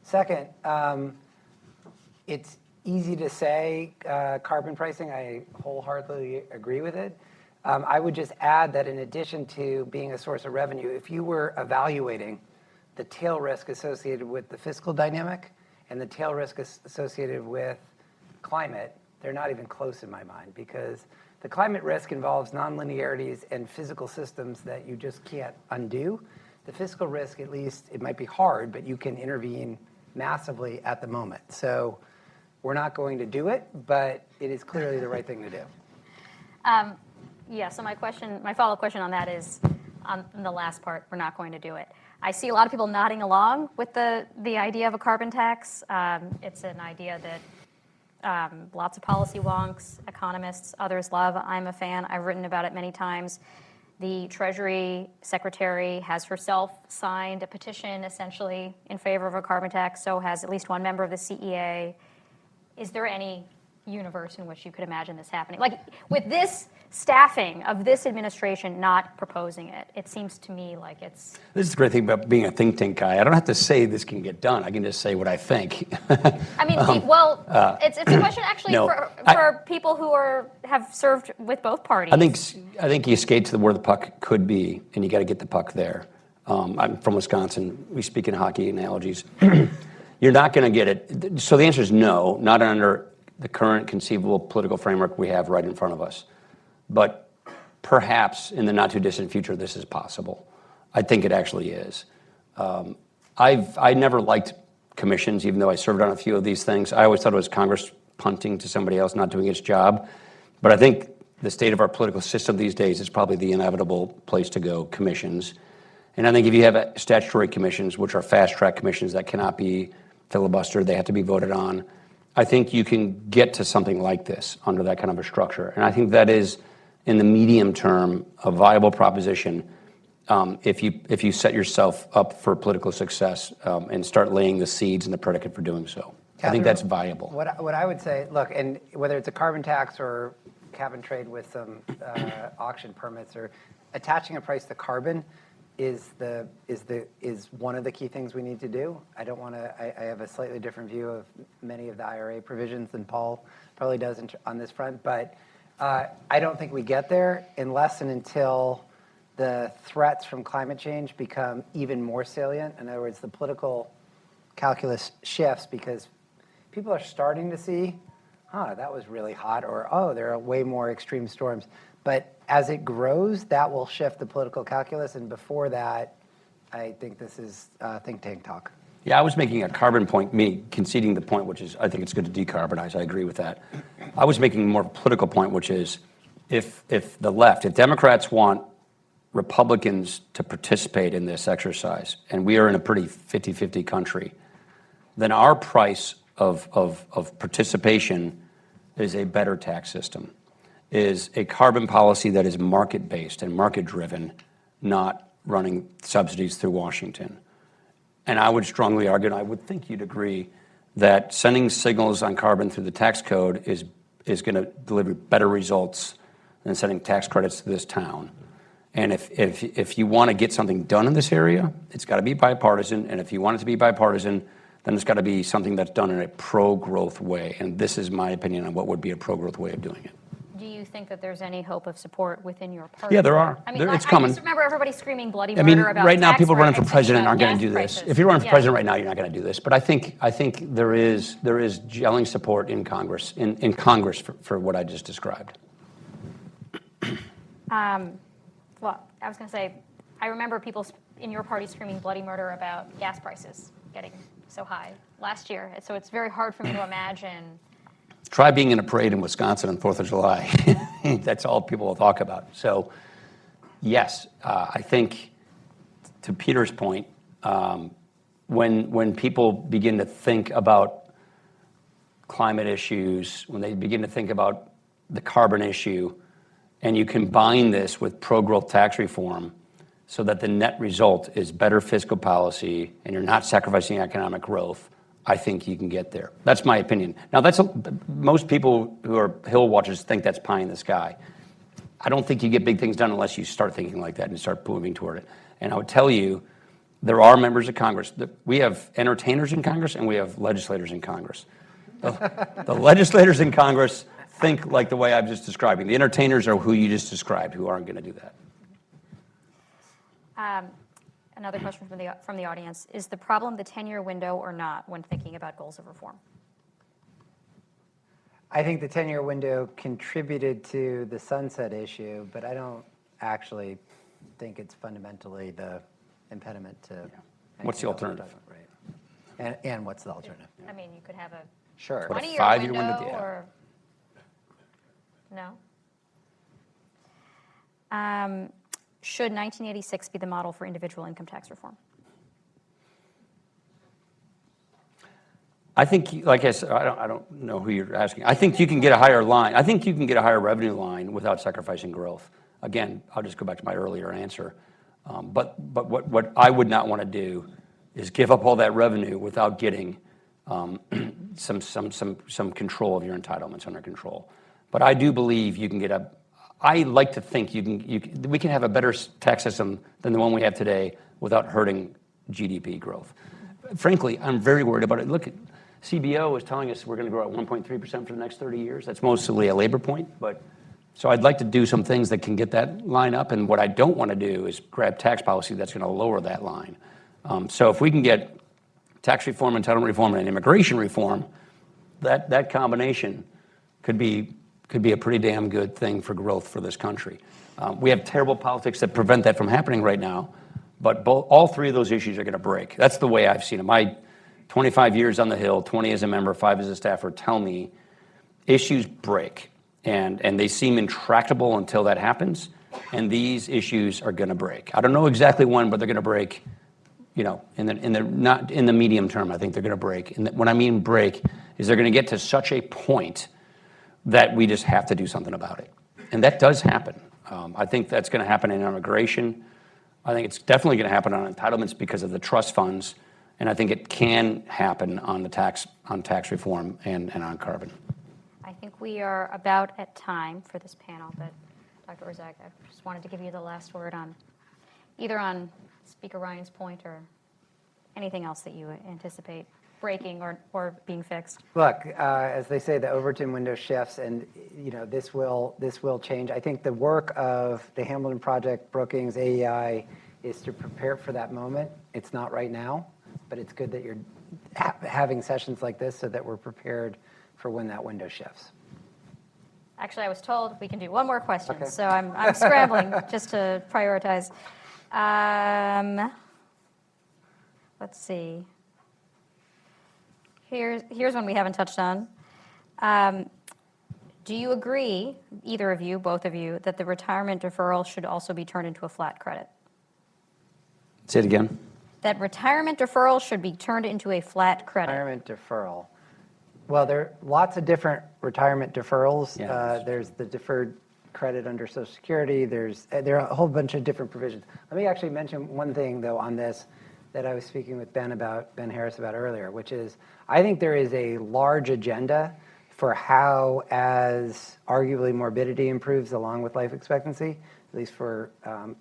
Second, it's easy to say carbon pricing. I wholeheartedly agree with it. I would just add that in addition to being a source of revenue, if you were evaluating the tail risk associated with the fiscal dynamic and the tail risk associated with climate, they're not even close in my mind, because the climate risk involves nonlinearities and physical systems that you just can't undo. The fiscal risk, at least, it might be hard, but you can intervene massively at the moment. So we're not going to do it, but it is clearly the right thing to do. Yeah, so my follow-up question on that is, on the last part, we're not going to do it. I see a lot of people nodding along with the idea of a carbon tax. It's an idea that lots of policy wonks, economists, others love. I'm a fan. I've written about it many times. The Treasury Secretary has herself signed a petition essentially in favor of a carbon tax, so has at least one member of the CEA. Is there any universe in which you could imagine this happening? Like, with this staffing of this administration not proposing it, it seems to me like it's... This is the great thing about being a think tank guy. I don't have to say this can get done. I can just say what I think. I mean, it's a question actually for people who have served with both parties. I think you skate to where the puck could be, and you got to get the puck there. I'm from Wisconsin. We speak in hockey analogies. You're not going to get it. So the answer is no, not under the current conceivable political framework we have right in front of us. But perhaps in the not too distant future, this is possible. I think it actually is. I never liked commissions, even though I served on a few of these things. I always thought it was Congress punting to somebody else, not doing its job. But I think the state of our political system these days is probably the inevitable place to go, commissions. And I think if you have statutory commissions, which are fast-track commissions that cannot be filibustered, they have to be voted on, I think you can get to something like this under that kind of a structure. And I think that is, in the medium term, a viable proposition if you set yourself up for political success and start laying the seeds and the predicate for doing so. Catherine, I think that's viable. What I would say, look, and whether it's a carbon tax or cap and trade with some auction permits, or attaching a price to carbon is one of the key things we need to do. I don't want to. I have a slightly different view of many of the IRA provisions than Paul probably does on this front, but I don't think we get there unless and until the threats from climate change become even more salient. In other words, the political calculus shifts because people are starting to see, that was really hot, or there are way more extreme storms. But as it grows, that will shift the political calculus, and before that, I think this is think tank talk. Yeah, I was making a carbon point, me conceding the point, which is I think it's good to decarbonize. I agree with that. I was making a more political point, which is if the left, if Democrats want Republicans to participate in this exercise, and we are in a pretty 50-50 country, then our price of participation is a better tax system, is a carbon policy that is market-based and market-driven, not running subsidies through Washington. And I would strongly argue, and I would think you'd agree, that sending signals on carbon through the tax code is going to deliver better results than sending tax credits to this town. And if you want to get something done in this area, it's got to be bipartisan. And if you want it to be bipartisan, then it's got to be something that's done in a pro-growth way. And this is my opinion on what would be a pro-growth way of doing it. do you think that there's any hope of support within your party? Yeah, there are. I mean, It's I coming. just remember everybody screaming bloody I mean, murder about right now, tax people running for breaks, president aren't going gas to do this. prices. If you're running for Yeah. president right now, you're not going to do this. But I think there is gelling support in Congress, in Congress for what I just described. Well, I was going to say, I remember people in your party screaming bloody murder about gas prices getting so high last year. So it's very hard for me to imagine. Try being in a parade in Wisconsin on 4th of July. That's all people will talk about. So, yes, I think, to Peter's point, when people begin to think about climate issues, when they begin to think about the carbon issue, and you combine this with pro-growth tax reform so that the net result is better fiscal policy and you're not sacrificing economic growth, I think you can get there. That's my opinion. Now, most people who are Hill watchers think that's pie in the sky. I don't think you get big things done unless you start thinking like that and start moving toward it. And I would tell you, there are members of Congress. We have entertainers in Congress and we have legislators in Congress. The legislators in Congress think like the way I'm just describing. The entertainers are who you just described, who aren't going to do that. Another question from the audience. Is the problem the 10-year window or not when thinking about goals of reform? I think the 10-year window contributed to the sunset issue, but I don't actually think it's fundamentally the impediment to. What's the alternative? Right. And what's the alternative? I mean, you could have a Sure. 20-year 5-year window window, yeah. or no? Should 1986 be the model for individual income tax reform? I think, like I said, I don't know who you're asking. I think you can get a higher line. I think you can get a higher revenue line without sacrificing growth. Again, I'll just go back to my earlier answer. But what I would not want to do is give up all that revenue without getting some control of your entitlements under control. But I do believe you can get a. I like to think we can have a better tax system than the one we have today without hurting GDP growth. Frankly, I'm very worried about it. Look, CBO is telling us we're going to grow at 1.3% for the next 30 years. That's mostly a labor point, but so I'd like to do some things that can get that line up. And what I don't want to do is grab tax policy that's going to lower that line. So if we can get tax reform, entitlement reform, and immigration reform, that combination could be a pretty damn good thing for growth for this country. We have terrible politics that prevent that from happening right now, but all three of those issues are going to break. That's the way I've seen it. My 25 years on the Hill, 20 as a member, 5 as a staffer, tell me issues break, and they seem intractable until that happens, and these issues are going to break. I don't know exactly when, but they're going to break. Not in the medium term. I think they're going to break. And when I mean break, is they're going to get to such a point that we just have to do something about it. And that does happen. I think that's going to happen in immigration. I think it's definitely going to happen on entitlements because of the trust funds. And I think it can happen on tax reform and on carbon. I think we are about at time for this panel, but Dr. Orszag, I just wanted to give you the last word on either on Speaker Ryan's point or anything else that you anticipate breaking or being fixed. Look, as they say, the Overton window shifts, and this will change. I think the work of the Hamilton Project, Brookings, AEI, is to prepare for that moment. It's not right now, but it's good that you're having sessions like this so that we're prepared for when that window shifts. Actually, I was told we can do one more question, Okay. so I'm scrambling just to prioritize. Let's see. Here's one we haven't touched on. Do you agree, either of you, both of you, that the retirement deferral should also be turned into a flat credit? Say it again. That retirement deferral should be turned into a flat credit. Retirement deferral. Well, there are lots of different retirement deferrals. Yeah. There's the deferred credit under Social Security. There are a whole bunch of different provisions. Let me actually mention one thing, though, on this that I was speaking with Ben Harris about earlier, which is I think there is a large agenda for how, as arguably morbidity improves along with life expectancy, at least for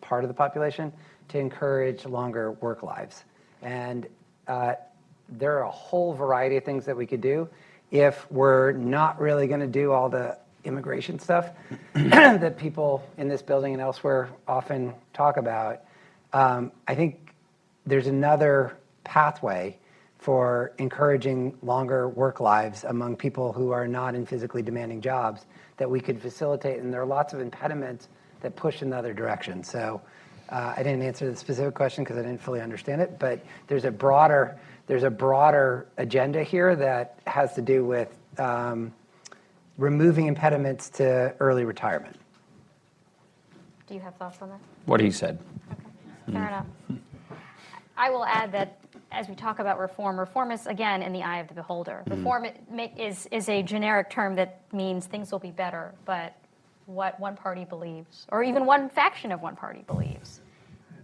part of the population, to encourage longer work lives. And there are a whole variety of things that we could do. If we're not really going to do all the immigration stuff that people in this building and elsewhere often talk about. I think there's another pathway for encouraging longer work lives among people who are not in physically demanding jobs that we could facilitate, and there are lots of impediments that push in the other direction. So I didn't answer the specific question because I didn't fully understand it, but there's a broader agenda here that has to do with removing impediments to early retirement. Do you have thoughts on that? What he said. Okay, fair enough. I will add that as we talk about reform, reform is, again, in the eye of the beholder. Reform is a generic term that means things will be better, but what one party believes, or even one faction of one party believes,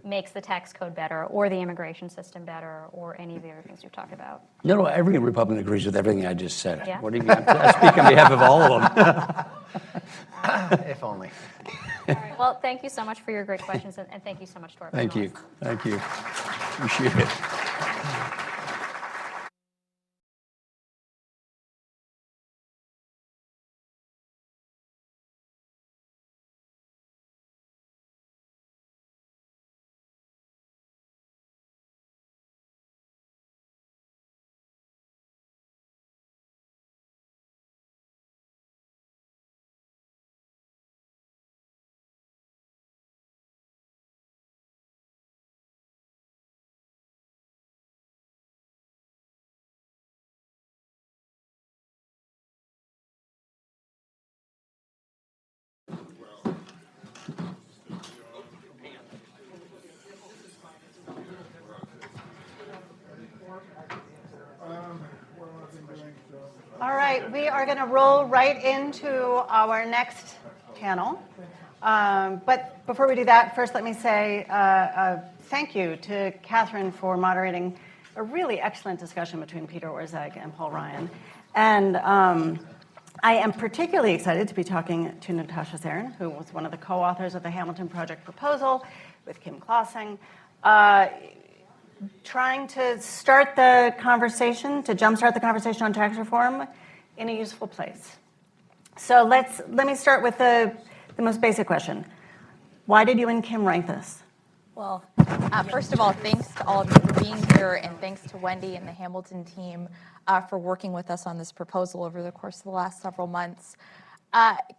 makes the tax code better, or the immigration system better, or any of the other things we've talked about. No, every Republican agrees with everything I just said. Yeah. What do you mean? I speak on behalf of all of them. If only. All right, well, thank you so much for your great questions, and thank you so much to our Thank you. panelists. Thank you. Appreciate it. All right, we are going to roll right into our next panel. But before we do that, first let me say thank you to Catherine for moderating a really excellent discussion between Peter Orszag and Paul Ryan. And I am particularly excited to be talking to Natasha Sarin, who was one of the co-authors of the Hamilton Project proposal with Kim Clausing, trying to start the conversation, to jumpstart the conversation on tax reform in a useful place. So let me start with the most basic question. Why did you and Kim write this? Well, first of all, thanks to all of you for being here, and thanks to Wendy and the Hamilton team for working with us on this proposal over the course of the last several months.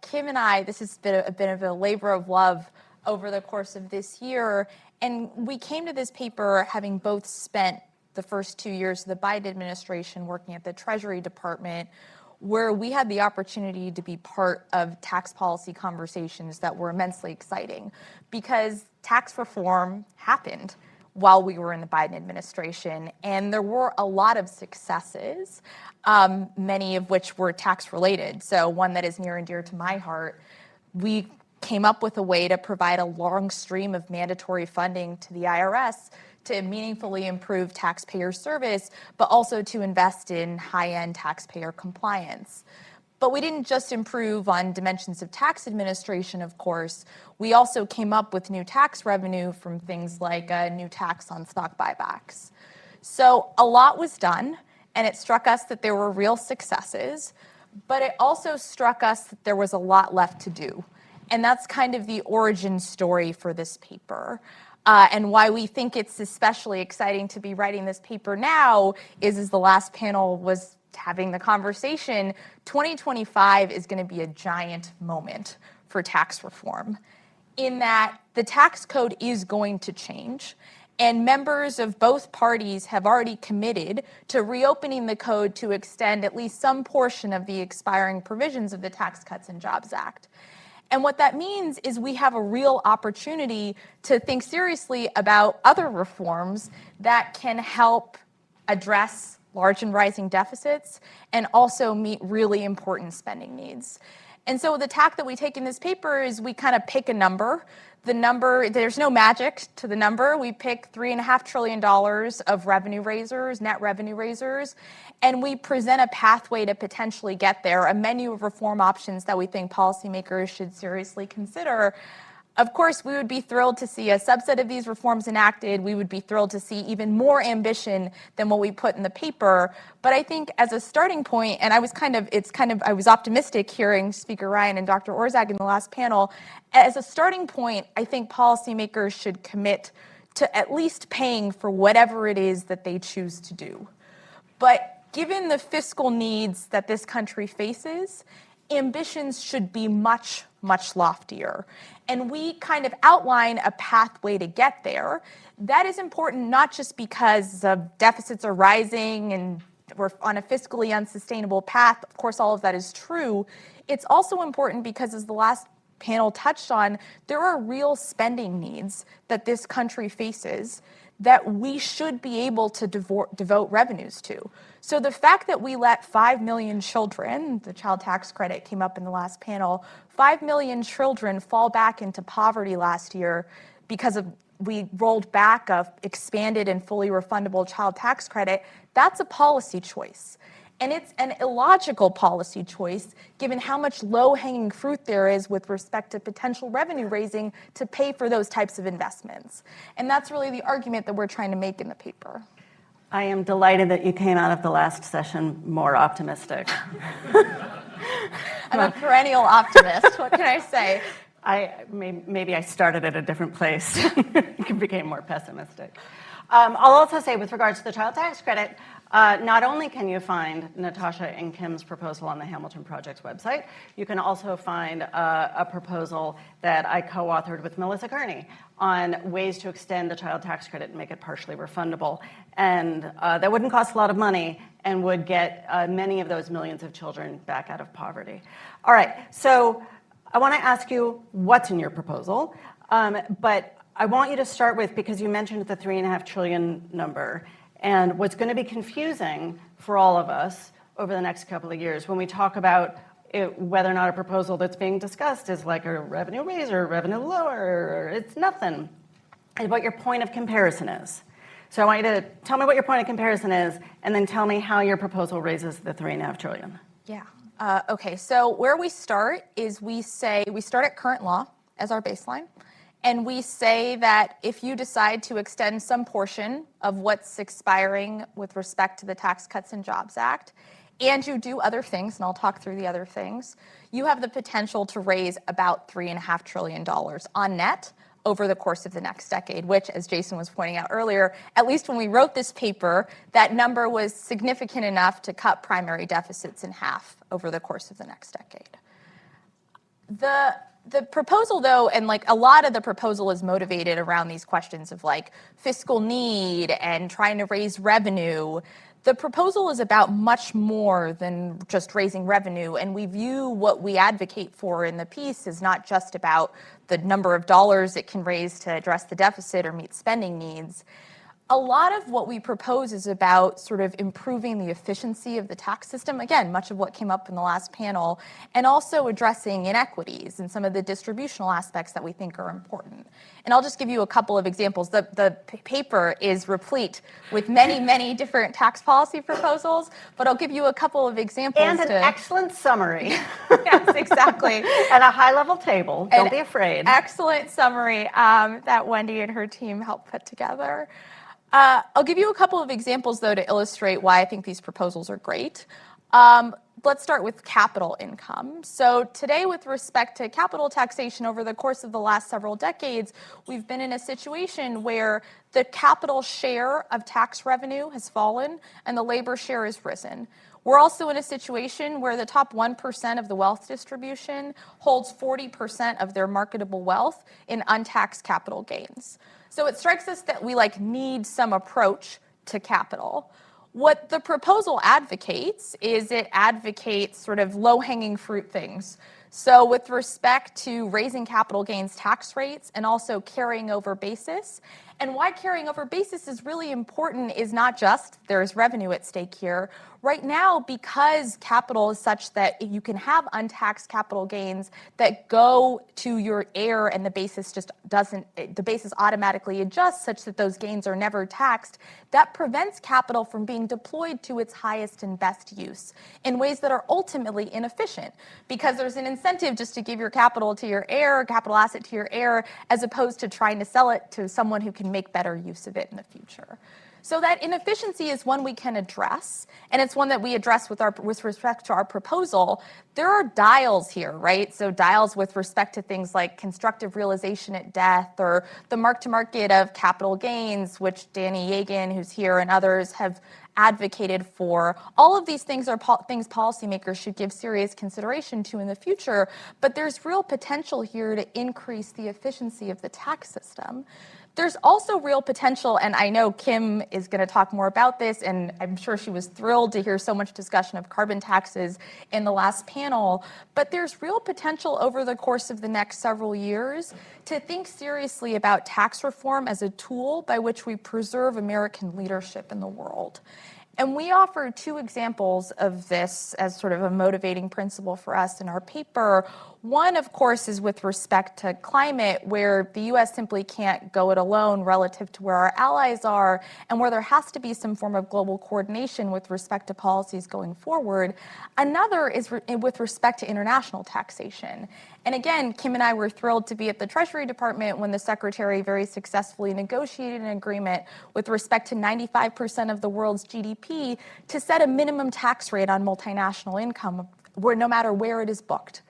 Kim and I, this has been a bit of a labor of love over the course of this year, and we came to this paper having both spent the first 2 years of the Biden administration working at the Treasury Department, where we had the opportunity to be part of tax policy conversations that were immensely exciting, because tax reform happened while we were in the Biden administration, and there were a lot of successes, many of which were tax related. So one that is near and dear to my heart, we came up with a way to provide a long stream of mandatory funding to the IRS to meaningfully improve taxpayer service, but also to invest in high-end taxpayer compliance. But we didn't just improve on dimensions of tax administration, of course. We also came up with new tax revenue from things like a new tax on stock buybacks. So a lot was done, and it struck us that there were real successes, but it also struck us that there was a lot left to do. And that's kind of the origin story for this paper. And why we think it's especially exciting to be writing this paper now is, as the last panel was having the conversation, 2025 is going to be a giant moment for tax reform, in that the tax code is going to change, and members of both parties have already committed to reopening the code to extend at least some portion of the expiring provisions of the Tax Cuts and Jobs Act. And what that means is we have a real opportunity to think seriously about other reforms that can help address large and rising deficits and also meet really important spending needs. And so the tack that we take in this paper is we kind of pick a number. The number, there's no magic to the number. We pick $3.5 trillion of revenue raisers, net revenue raisers, and we present a pathway to potentially get there, a menu of reform options that we think policymakers should seriously consider. Of course, we would be thrilled to see a subset of these reforms enacted. We would be thrilled to see even more ambition than what we put in the paper. But I think as a starting point, and I was optimistic hearing Speaker Ryan and Dr. Orszag in the last panel. As a starting point, I think policymakers should commit to at least paying for whatever it is that they choose to do. But given the fiscal needs that this country faces, ambitions should be much, much loftier. And we kind of outline a pathway to get there. That is important not just because deficits are rising and we're on a fiscally unsustainable path. Of course, all of that is true. It's also important because, as the last panel touched on, there are real spending needs that this country faces that we should be able to devote revenues to. So the fact that we let 5 million children, the child tax credit came up in the last panel, 5 million children fall back into poverty last year because we rolled back a expanded and fully refundable child tax credit, that's a policy choice. And it's an illogical policy choice given how much low-hanging fruit there is with respect to potential revenue raising to pay for those types of investments. And that's really the argument that we're trying to make in the paper. I am delighted that you came out of the last session more optimistic. I'm a perennial optimist. What can I say? Maybe I started at a different place and became more pessimistic. I'll also say, with regards to the child tax credit, not only can you find Natasha and Kim's proposal on the Hamilton Project's website, you can also find a proposal that I co-authored with Melissa Kearney on ways to extend the child tax credit and make it partially refundable. And that wouldn't cost a lot of money and would get many of those millions of children back out of poverty. All right, so I want to ask you what's in your proposal, but I want you to start with, because you mentioned the $3.5 trillion number, and what's going to be confusing for all of us over the next couple of years when we talk about whether or not a proposal that's being discussed is like a revenue raiser, revenue lower, or it's nothing, and what your point of comparison is. So I want you to tell me what your point of comparison is, and then tell me how your proposal raises the $3.5 trillion. Yeah. Okay, so where we start is we start at current law as our baseline. And we say that if you decide to extend some portion of what's expiring with respect to the Tax Cuts and Jobs Act, and you do other things, and I'll talk through the other things, you have the potential to raise about $3.5 trillion on net over the course of the next decade, which, as Jason was pointing out earlier, at least when we wrote this paper, that number was significant enough to cut primary deficits in half over the course of the next decade. The proposal, though, and like a lot of the proposal is motivated around these questions of like fiscal need and trying to raise revenue. The proposal is about much more than just raising revenue, and we view what we advocate for in the piece as not just about the number of dollars it can raise to address the deficit or meet spending needs. A lot of what we propose is about sort of improving the efficiency of the tax system, again, much of what came up in the last panel, and also addressing inequities and some of the distributional aspects that we think are important. And I'll just give you a couple of examples. The paper is replete with many, many different tax policy proposals, but I'll give you a couple of examples. And an excellent summary. Yes, exactly. And a high-level table. Don't be afraid. Excellent summary that Wendy and her team helped put together. I'll give you a couple of examples, though, to illustrate why I think these proposals are great. Let's start with capital income. So today, with respect to capital taxation, over the course of the last several decades, we've been in a situation where the capital share of tax revenue has fallen and the labor share has risen. We're also in a situation where the top 1% of the wealth distribution holds 40% of their marketable wealth in untaxed capital gains. So it strikes us that we need some approach to capital. What the proposal advocates is it advocates sort of low-hanging fruit things. So with respect to raising capital gains tax rates and also carrying over basis, And why carrying over basis is really important is not just there's revenue at stake here. Right now, because capital is such that you can have untaxed capital gains that go to your heir and the basis just doesn't, the basis automatically adjusts such that those gains are never taxed, that prevents capital from being deployed to its highest and best use in ways that are ultimately inefficient, because there's an incentive just to give your capital to your heir, capital asset to your heir, as opposed to trying to sell it to someone who can make better use of it in the future. So that inefficiency is one we can address, and it's one that we address with respect to our proposal. There are dials here, right? So dials with respect to things like constructive realization at death or the mark-to-market of capital gains, which Danny Yegan, who's here, and others have advocated for. All of these things are things policymakers should give serious consideration to in the future, but there's real potential here to increase the efficiency of the tax system. There's also real potential, and I know Kim is going to talk more about this, and I'm sure she was thrilled to hear so much discussion of carbon taxes in the last panel, but there's real potential over the course of the next several years to think seriously about tax reform as a tool by which we preserve American leadership in the world. And we offer two examples of this as sort of a motivating principle for us in our paper. One, of course, is with respect to climate, where the U.S. simply can't go it alone relative to where our allies are, and where there has to be some form of global coordination with respect to policies going forward. Another is with respect to international taxation. And again, Kim and I were thrilled to be at the Treasury Department when the Secretary very successfully negotiated an agreement with respect to 95% of the world's GDP to set a minimum tax rate on multinational income, where no matter where it is booked.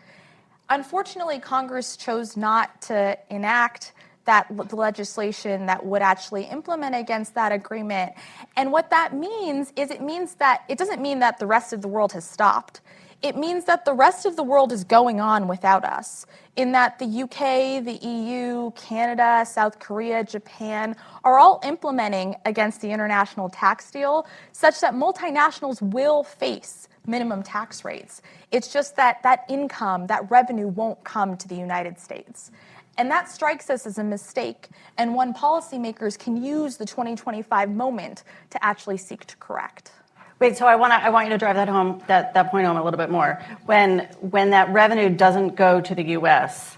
Unfortunately, Congress chose not to enact that legislation that would actually implement against that agreement. And what that means is it doesn't mean that the rest of the world has stopped. It means that the rest of the world is going on without us, in that the UK, the EU, Canada, South Korea, Japan are all implementing against the international tax deal such that multinationals will face minimum tax rates. It's just that that income, that revenue won't come to the United States. And that strikes us as a mistake, and one policymakers can use the 2025 moment to actually seek to correct. Wait, so I want you to drive that point home a little bit more. When that revenue doesn't go to the U.S.,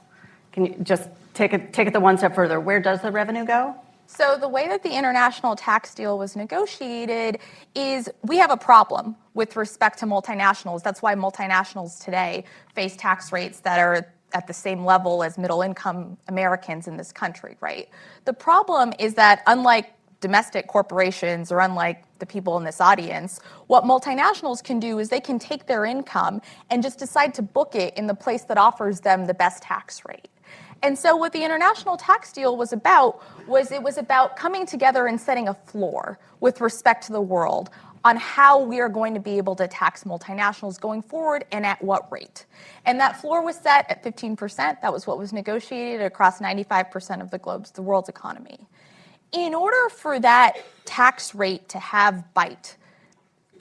can you just take it the one step further? Where does the revenue go? So the way that the international tax deal was negotiated is we have a problem with respect to multinationals. That's why multinationals today face tax rates that are at the same level as middle-income Americans in this country, right? The problem is that unlike domestic corporations or unlike the people in this audience, what multinationals can do is they can take their income and just decide to book it in the place that offers them the best tax rate. And so what the international tax deal was about coming together and setting a floor with respect to the world on how we are going to be able to tax multinationals going forward and at what rate. And that floor was set at 15%. That was what was negotiated across 95% of the world's economy. In order for that tax rate to have bite,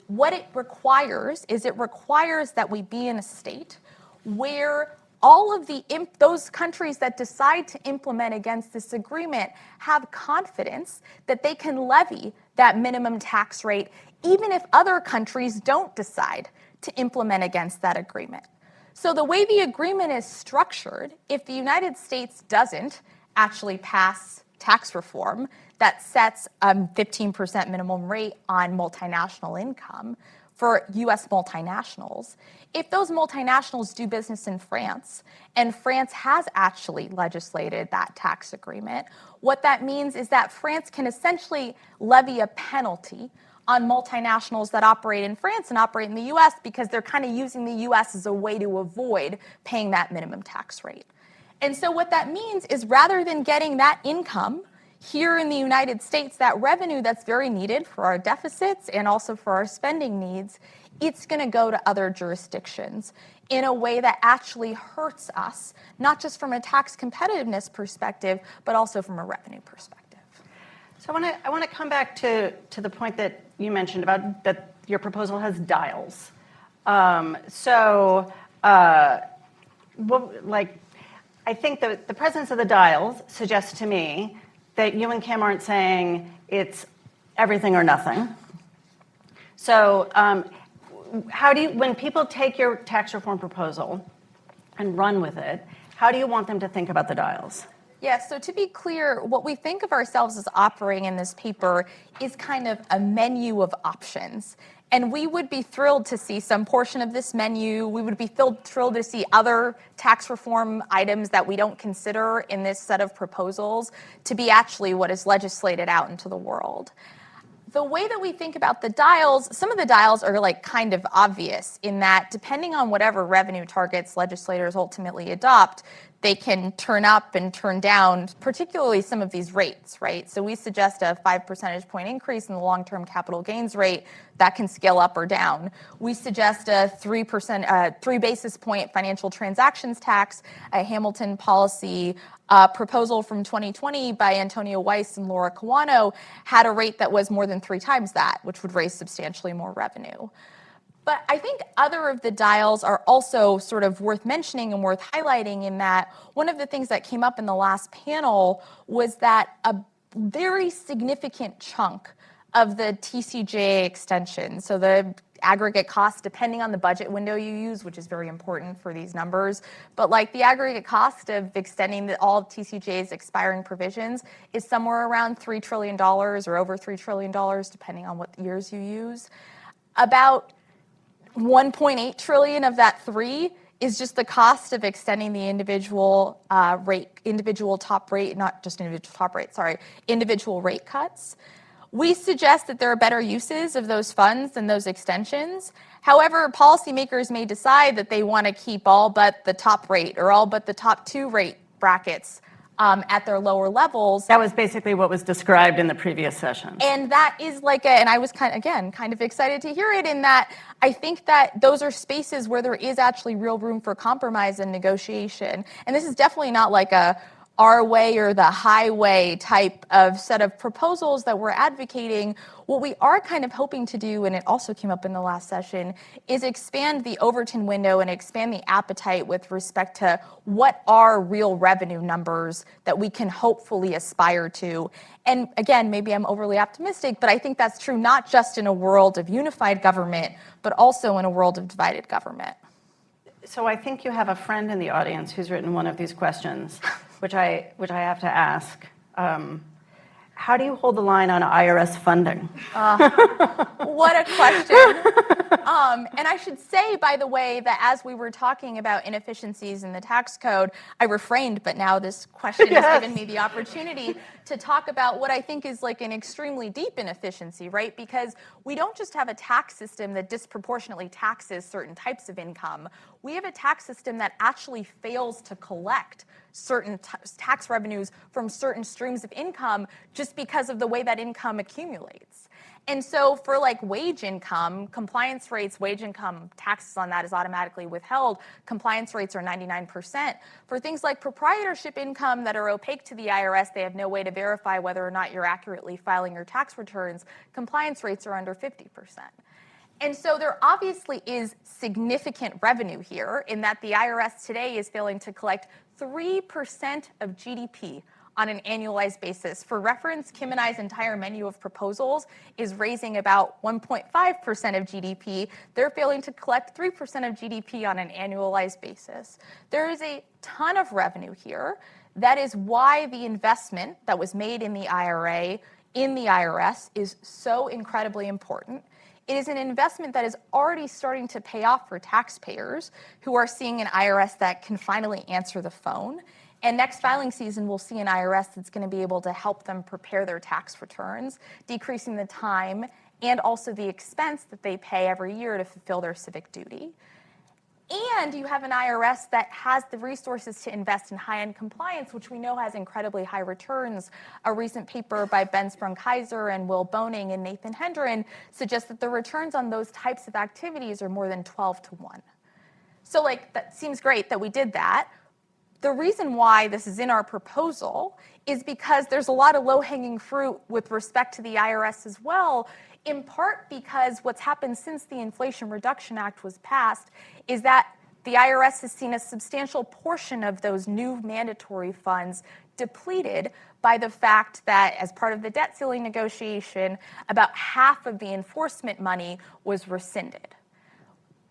what it requires is that we be in a state where all of those countries that decide to implement against this agreement have confidence that they can levy that minimum tax rate, even if other countries don't decide to implement against that agreement. So the way the agreement is structured, if the United States doesn't actually pass tax reform that sets a 15% minimum rate on multinational income for U.S. multinationals, if those multinationals do business in France, and France has actually legislated that tax agreement, what that means is that France can essentially levy a penalty on multinationals that operate in France and operate in the U.S. because they're kind of using the U.S. as a way to avoid paying that minimum tax rate. And so what that means is rather than getting that income here in the United States, that revenue that's very needed for our deficits and also for our spending needs, it's going to go to other jurisdictions in a way that actually hurts us, not just from a tax competitiveness perspective, but also from a revenue perspective. So I want to come back to the point that you mentioned about that your proposal has dials. I think the presence of the dials suggests to me that you and Kim aren't saying it's everything or nothing. So how do you, when people take your tax reform proposal and run with it, how do you want them to think about the dials? Yeah, so to be clear, what we think of ourselves as operating in this paper is kind of a menu of options. And we would be thrilled to see some portion of this menu. We would be thrilled to see other tax reform items that we don't consider in this set of proposals to be actually what is legislated out into the world. The way that we think about the dials, some of the dials are like kind of obvious in that depending on whatever revenue targets legislators ultimately adopt, they can turn up and turn down, particularly some of these rates, right? So we suggest a 5 percentage point increase in the long-term capital gains rate that can scale up or down. We suggest a 3 basis point financial transactions tax, a Hamilton policy proposal from 2020 by Antonio Weiss and Laura Kawano had a rate that was more than 3 times that, which would raise substantially more revenue. But I think other of the dials are also sort of worth mentioning and worth highlighting in that one of the things that came up in the last panel was that a very significant chunk of the TCJA extension, so the aggregate cost, depending on the budget window you use, which is very important for these numbers, but like the aggregate cost of extending all of TCJA's expiring provisions is somewhere around $3 trillion or over $3 trillion, depending on what years you use. About 1.8 trillion of that 3 is just the cost of extending the individual top rate, not just individual top rate, sorry, individual rate cuts. We suggest that there are better uses of those funds than those extensions. However, policymakers may decide that they want to keep all but the top rate or all but the top 2 rate brackets at their lower levels. That was basically what was described in the previous session. And that is like and I was kind of excited to hear it in that I think that those are spaces where there is actually real room for compromise and negotiation. And this is definitely not like a our way or the highway type of set of proposals that we're advocating. What we are kind of hoping to do, and it also came up in the last session, is expand the Overton window and expand the appetite with respect to what are real revenue numbers that we can hopefully aspire to. And again, maybe I'm overly optimistic, but I think that's true not just in a world of unified government, but also in a world of divided government. So I think you have a friend in the audience who's written one of these questions, which I have to ask. How do you hold the line on IRS funding? What a question. And I should say, by the way, that as we were talking about inefficiencies in the tax code, I refrained, but now this question has given me the opportunity to talk about what I think is like an extremely deep inefficiency, right? Because we don't just have a tax system that disproportionately taxes certain types of income. We have a tax system that actually fails to collect certain tax revenues from certain streams of income just because of the way that income accumulates. And so for like wage income, compliance rates, wage income, taxes on that is automatically withheld. Compliance rates are 99%. For things like proprietorship income that are opaque to the IRS, they have no way to verify whether or not you're accurately filing your tax returns. Compliance rates are under 50%. And so there obviously is significant revenue here in that the IRS today is failing to collect 3% of GDP on an annualized basis. For reference, Kim and I's entire menu of proposals is raising about 1.5% of GDP. They're failing to collect 3% of GDP on an annualized basis. There is a ton of revenue here. That is why the investment that was made in the IRA in the IRS is so incredibly important. It is an investment that is already starting to pay off for taxpayers who are seeing an IRS that can finally answer the phone. And next filing season, we'll see an IRS that's going to be able to help them prepare their tax returns, decreasing the time and also the expense that they pay every year to fulfill their civic duty. And you have an IRS that has the resources to invest in high-end compliance, which we know has incredibly high returns. A recent paper by Ben Sprung-Kaiser and Will Boning and Nathan Hendren suggests that the returns on those types of activities are more than 12 to 1. So like that seems great that we did that. The reason why this is in our proposal is because there's a lot of low-hanging fruit with respect to the IRS as well, in part because what's happened since the Inflation Reduction Act was passed is that the IRS has seen a substantial portion of those new mandatory funds depleted by the fact that as part of the debt ceiling negotiation, about half of the enforcement money was rescinded.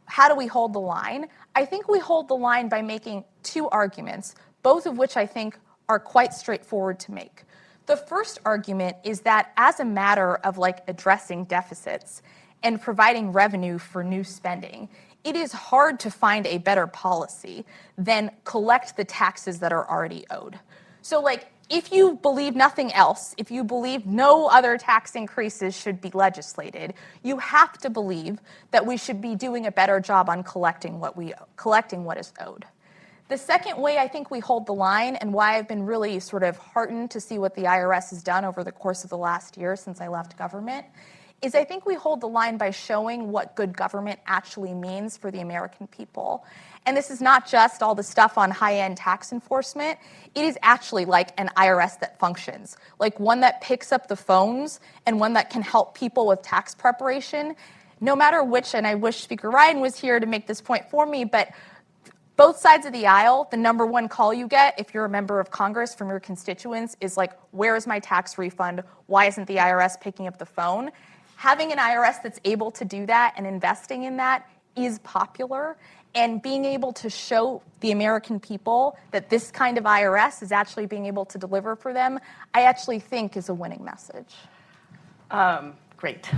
How do we hold the line? I think we hold the line by making two arguments, both of which I think are quite straightforward to make. The first argument is that as a matter of addressing deficits and providing revenue for new spending, it is hard to find a better policy than collect the taxes that are already owed. So if you believe nothing else, if you believe no other tax increases should be legislated, you have to believe that we should be doing a better job on collecting what is owed. The second way I think we hold the line, and why I've been really sort of heartened to see what the IRS has done over the course of the last year since I left government, is I think we hold the line by showing what good government actually means for the American people. And this is not just all the stuff on high-end tax enforcement. It is actually like an IRS that functions, like one that picks up the phones and one that can help people with tax preparation, no matter which, and I wish Speaker Ryan was here to make this point for me, but both sides of the aisle, the number one call you get if you're a member of Congress from your constituents is where is my tax refund? Why isn't the IRS picking up the phone? Having an IRS that's able to do that and investing in that is popular. And being able to show the American people that this kind of IRS is actually being able to deliver for them, I actually think is a winning message. Great.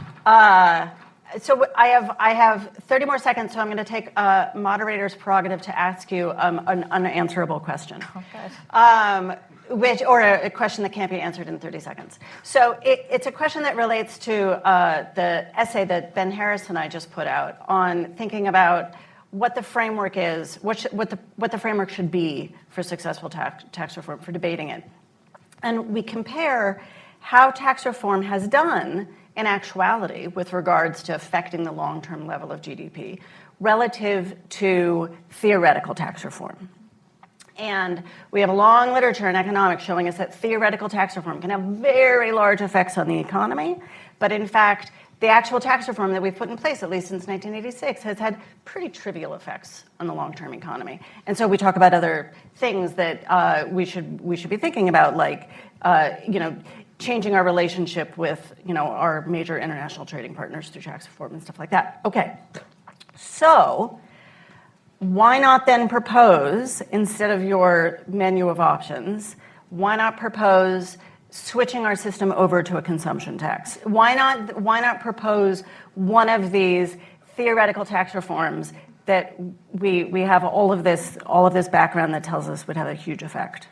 So I have 30 more seconds, so I'm going to take a moderator's prerogative to ask you an unanswerable question. Okay. Or a question that can't be answered in 30 seconds. So it's a question that relates to the essay that Ben Harris and I just put out on thinking about what the framework is, what the framework should be for successful tax reform, for debating it. And we compare how tax reform has done in actuality with regards to affecting the long-term level of GDP relative to theoretical tax reform. And we have a long literature in economics showing us that theoretical tax reform can have very large effects on the economy, but in fact, the actual tax reform that we've put in place, at least since 1986, has had pretty trivial effects on the long-term economy. And so we talk about other things that we should be thinking about, like changing our relationship with our major international trading partners through tax reform and stuff like that. Okay, so why not then propose, instead of your menu of options, why not propose switching our system over to a consumption tax? Why not propose one of these theoretical tax reforms that we have all of this background that tells us would have a huge effect?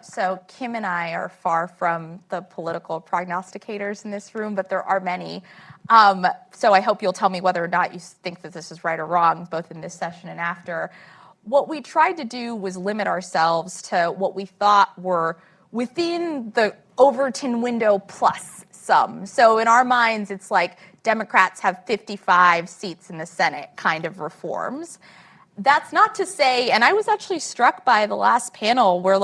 So Kim and I are far from the political prognosticators in this room, but there are many. So I hope you'll tell me whether or not you think that this is right or wrong, both in this session and after. What we tried to do was limit ourselves to what we thought were within the Overton window plus some. So in our minds, it's like Democrats have 55 seats in the Senate kind of reforms. That's not to say, and I was actually struck by the last panel where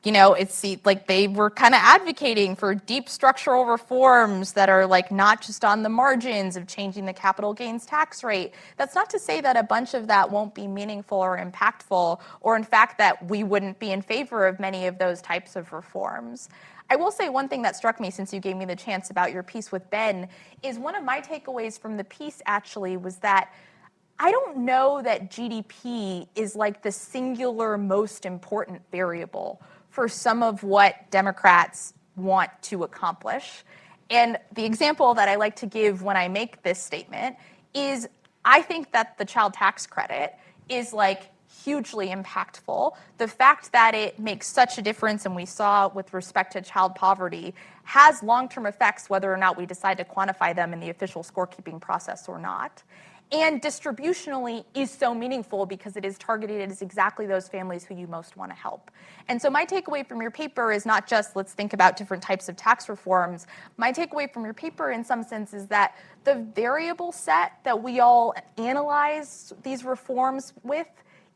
it's like they were kind of advocating for deep structural reforms that are not just on the margins of changing the capital gains tax rate. That's not to say that a bunch of that won't be meaningful or impactful, or in fact that we wouldn't be in favor of many of those types of reforms. I will say one thing that struck me since you gave me the chance about your piece with Ben is one of my takeaways from the piece actually was that I don't know that GDP is the singular most important variable for some of what Democrats want to accomplish. And the example that I like to give when I make this statement is I think that the child tax credit is hugely impactful. The fact that it makes such a difference, and we saw with respect to child poverty, has long-term effects whether or not we decide to quantify them in the official scorekeeping process or not. And distributionally is so meaningful because it is targeted at exactly those families who you most want to help. And so my takeaway from your paper is not just let's think about different types of tax reforms. My takeaway from your paper in some sense is that the variable set that we all analyze these reforms with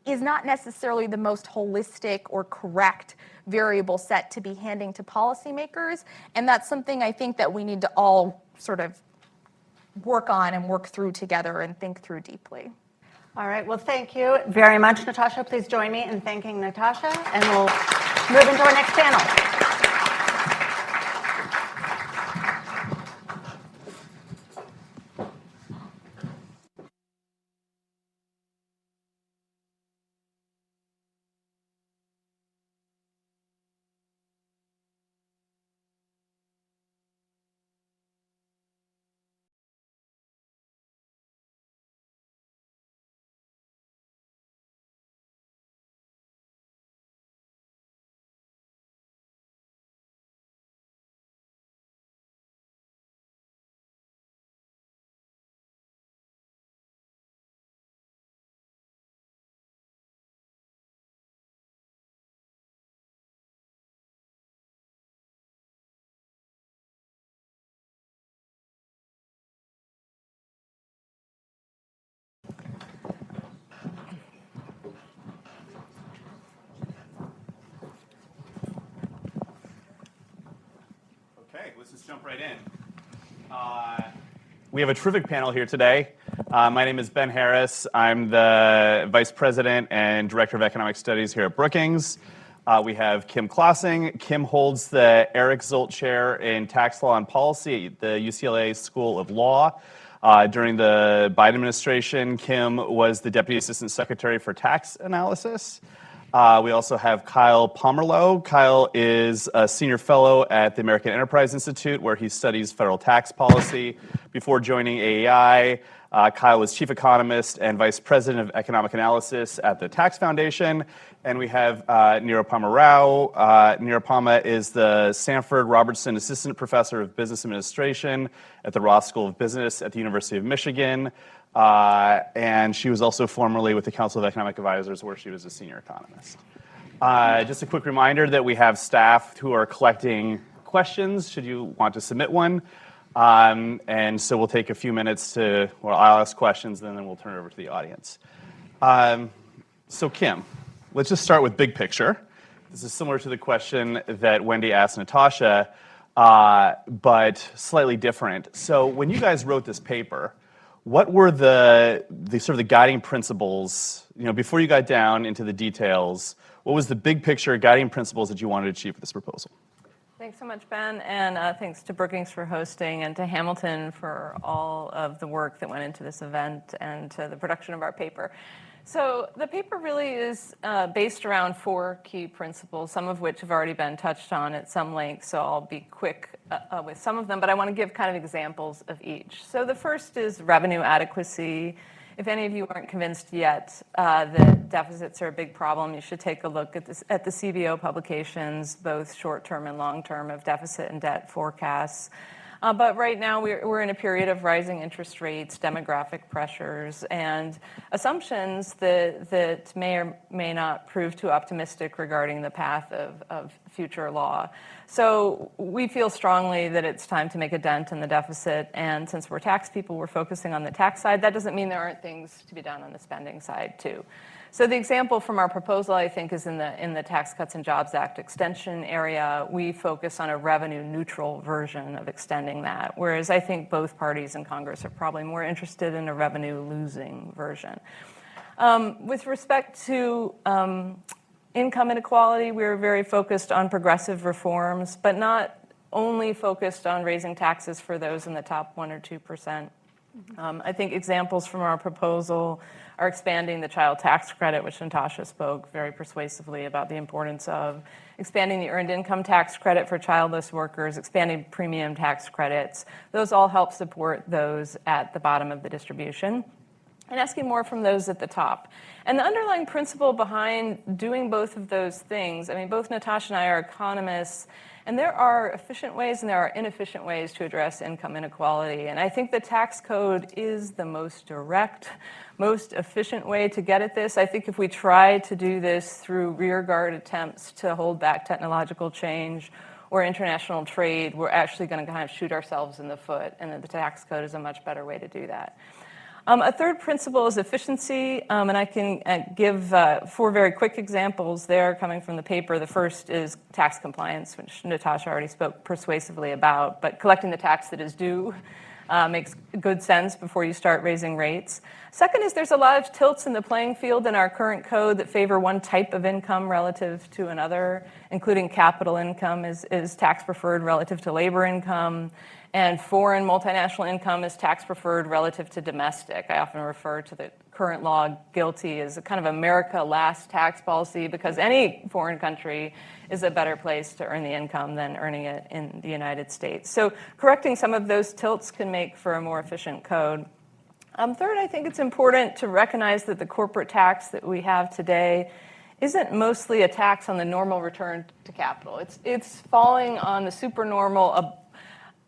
is not necessarily the most holistic or correct variable set to be handing to policymakers. And that's something I think that we need to all sort of work on and work through together and think through deeply. All right, well, thank you very much, Natasha. Please join me in thanking Natasha, and we'll move into our next panel. Okay, let's just jump right in. We have a terrific panel here today. My name is Ben Harris. I'm the Vice President and Director of Economic Studies here at Brookings. We have Kim Clausing. Kim holds the Eric Zolt Chair in Tax Law and Policy at the UCLA School of Law. During the Biden administration, Kim was the Deputy Assistant Secretary for Tax Analysis. We also have Kyle Pomerleau. Kyle is a senior fellow at the American Enterprise Institute, where he studies federal tax policy. Before joining AEI, Kyle was chief economist and vice president of economic analysis at the Tax Foundation. And we have Nirupama Rao. Nirupama is the Sanford Robertson Assistant Professor of Business Administration at the Ross School of Business at the University of Michigan. And she was also formerly with the Council of Economic Advisors, where she was a senior economist. Just a quick reminder that we have staff who are collecting questions, should you want to submit one. And so we'll take a few minutes to, well, I'll ask questions, and then we'll turn it over to the audience. So Kim, let's just start with big picture. This is similar to the question that Wendy asked Natasha, but slightly different. So when you guys wrote this paper, what were the sort of the guiding principles, before you got down into the details, what was the big picture guiding principles that you wanted to achieve with this proposal? Thanks so much, Ben, and thanks to Brookings for hosting and to Hamilton for all of the work that went into this event and to the production of our paper. So the paper really is based around 4 key principles, some of which have already been touched on at some length, so I'll be quick with some of them, but I want to give kind of examples of each. So the first is revenue adequacy. If any of you aren't convinced yet that deficits are a big problem, you should take a look at the CBO publications, both short-term and long-term, of deficit and debt forecasts. But right now, we're in a period of rising interest rates, demographic pressures, and assumptions that may or may not prove too optimistic regarding the path of future law. So we feel strongly that it's time to make a dent in the deficit, and since we're tax people, we're focusing on the tax side. That doesn't mean there aren't things to be done on the spending side, too. So the example from our proposal, I think, is in the Tax Cuts and Jobs Act extension area. We focus on a revenue-neutral version of extending that, whereas I think both parties in Congress are probably more interested in a revenue-losing version. With respect to income inequality, we're very focused on progressive reforms, but not only focused on raising taxes for those in the top 1 or 2%. I think examples from our proposal are expanding the child tax credit, which Natasha spoke very persuasively about the importance of, expanding the earned income tax credit for childless workers, expanding premium tax credits. Those all help support those at the bottom of the distribution, and asking more from those at the top. And the underlying principle behind doing both of those things, I mean, both Natasha and I are economists, and there are efficient ways and there are inefficient ways to address income inequality. And I think the tax code is the most direct, most efficient way to get at this. I think if we try to do this through rearguard attempts to hold back technological change or international trade, we're actually going to kind of shoot ourselves in the foot, and the tax code is a much better way to do that. A third principle is efficiency, and I can give 4 very quick examples there coming from the paper. The first is tax compliance, which Natasha already spoke persuasively about, but collecting the tax that is due Makes good sense before you start raising rates. Second is there's a lot of tilts in the playing field in our current code that favor one type of income relative to another, including capital income is tax preferred relative to labor income, and foreign multinational income is tax preferred relative to domestic. I often refer to the current law GILTI as a kind of America last tax policy because any foreign country is a better place to earn the income than earning it in the United States. So correcting some of those tilts can make for a more efficient code. Third, I think it's important to recognize that the corporate tax that we have today isn't mostly a tax on the normal return to capital. It's falling on the supernormal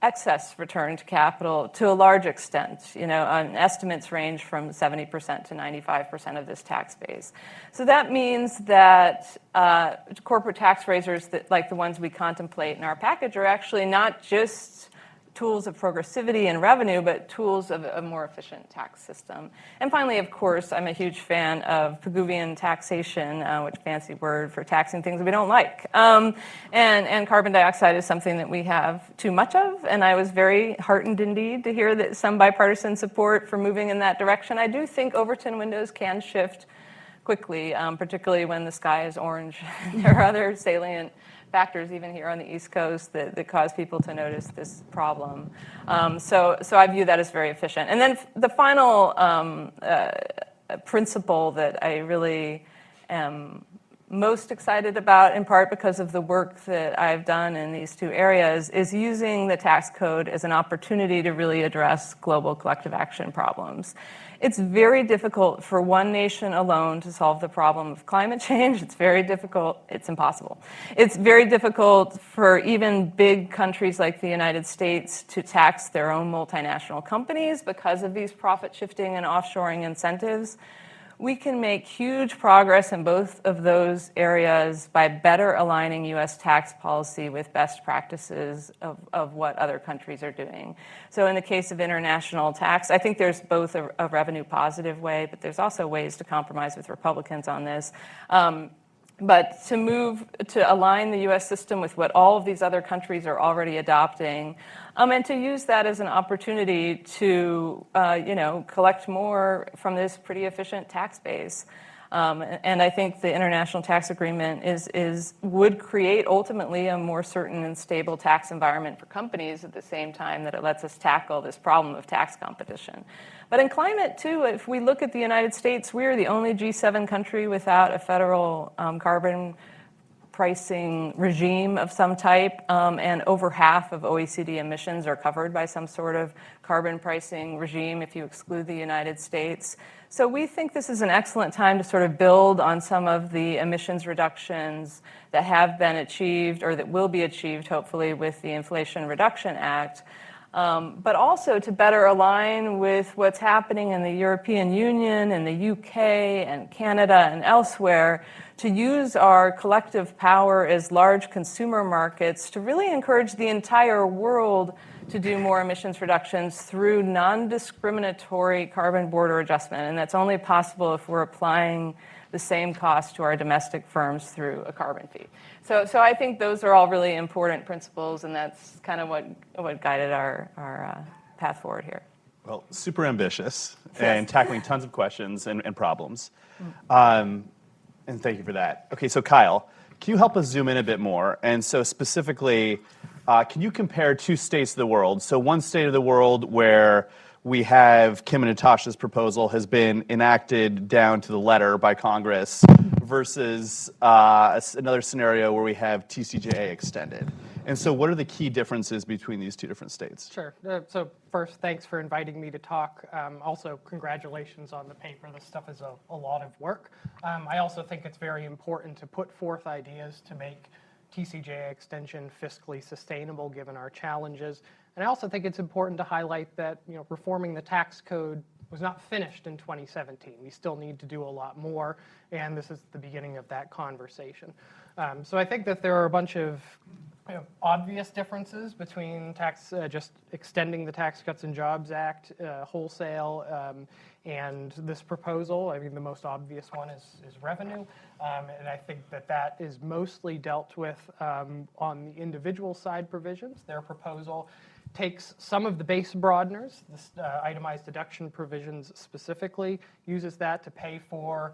excess return to capital to a large extent. Estimates range from 70% to 95% of this tax base. So that means that corporate tax raisers like the ones we contemplate in our package are actually not just tools of progressivity and revenue, but tools of a more efficient tax system. And finally, of course, I'm a huge fan of Pigouvian taxation, which fancy word for taxing things we don't like. And carbon dioxide is something that we have too much of, and I was very heartened indeed to hear that some bipartisan support for moving in that direction. I do think Overton windows can shift quickly, particularly when the sky is orange. There are other salient factors even here on the East Coast that cause people to notice this problem. So I view that as very efficient. And then the final principle that I really am most excited about, in part because of the work that I've done in these two areas, is using the tax code as an opportunity to really address global collective action problems. It's very difficult for one nation alone to solve the problem of climate change. It's very difficult. It's impossible. It's very difficult for even big countries like the United States to tax their own multinational companies because of these profit shifting and offshoring incentives. We can make huge progress in both of those areas by better aligning U.S. tax policy with best practices of what other countries are doing. So in the case of international tax, I think there's both a revenue positive way, but there's also ways to compromise with Republicans on this. But to align the U.S. system with what all of these other countries are already adopting, and to use that as an opportunity to, collect more from this pretty efficient tax base. And I think the international tax agreement would create ultimately a more certain and stable tax environment for companies at the same time that it lets us tackle this problem of tax competition. But in climate, too, if we look at the United States, we are the only G7 country without a federal carbon pricing regime of some type, and over half of OECD emissions are covered by some sort of carbon pricing regime if you exclude the United States. So we think this is an excellent time to sort of build on some of the emissions reductions that have been achieved or that will be achieved, hopefully, with the Inflation Reduction Act. But also to better align with what's happening in the European Union and the UK and Canada and elsewhere, to use our collective power as large consumer markets to really encourage the entire world to do more emissions reductions through non-discriminatory carbon border adjustment. And that's only possible if we're applying the same cost to our domestic firms through a carbon fee. So I think those are all really important principles, and that's kind of what guided our path forward here. Well, super ambitious and tackling tons of questions and problems. And thank you for that. Okay, so Kyle, can you help us zoom in a bit more? And so specifically, can you compare two states of the world? So one state of the world where we have Kim and Natasha's proposal has been enacted down to the letter by Congress versus another scenario where we have TCJA extended. And so what are the key differences between these two different states? Sure. So first, thanks for inviting me to talk. Also, congratulations on the paper. This stuff is a lot of work. I also think it's very important to put forth ideas to make TCJA extension fiscally sustainable given our challenges. And I also think it's important to highlight that reforming the tax code was not finished in 2017. We still need to do a lot more, and this is the beginning of that conversation. So I think that there are a bunch of obvious differences between just extending the Tax Cuts and Jobs Act wholesale and this proposal. I mean, the most obvious one is revenue, and I think that is mostly dealt with on the individual side provisions. Their proposal takes some of the base broadeners, this itemized deduction provisions specifically, uses that to pay for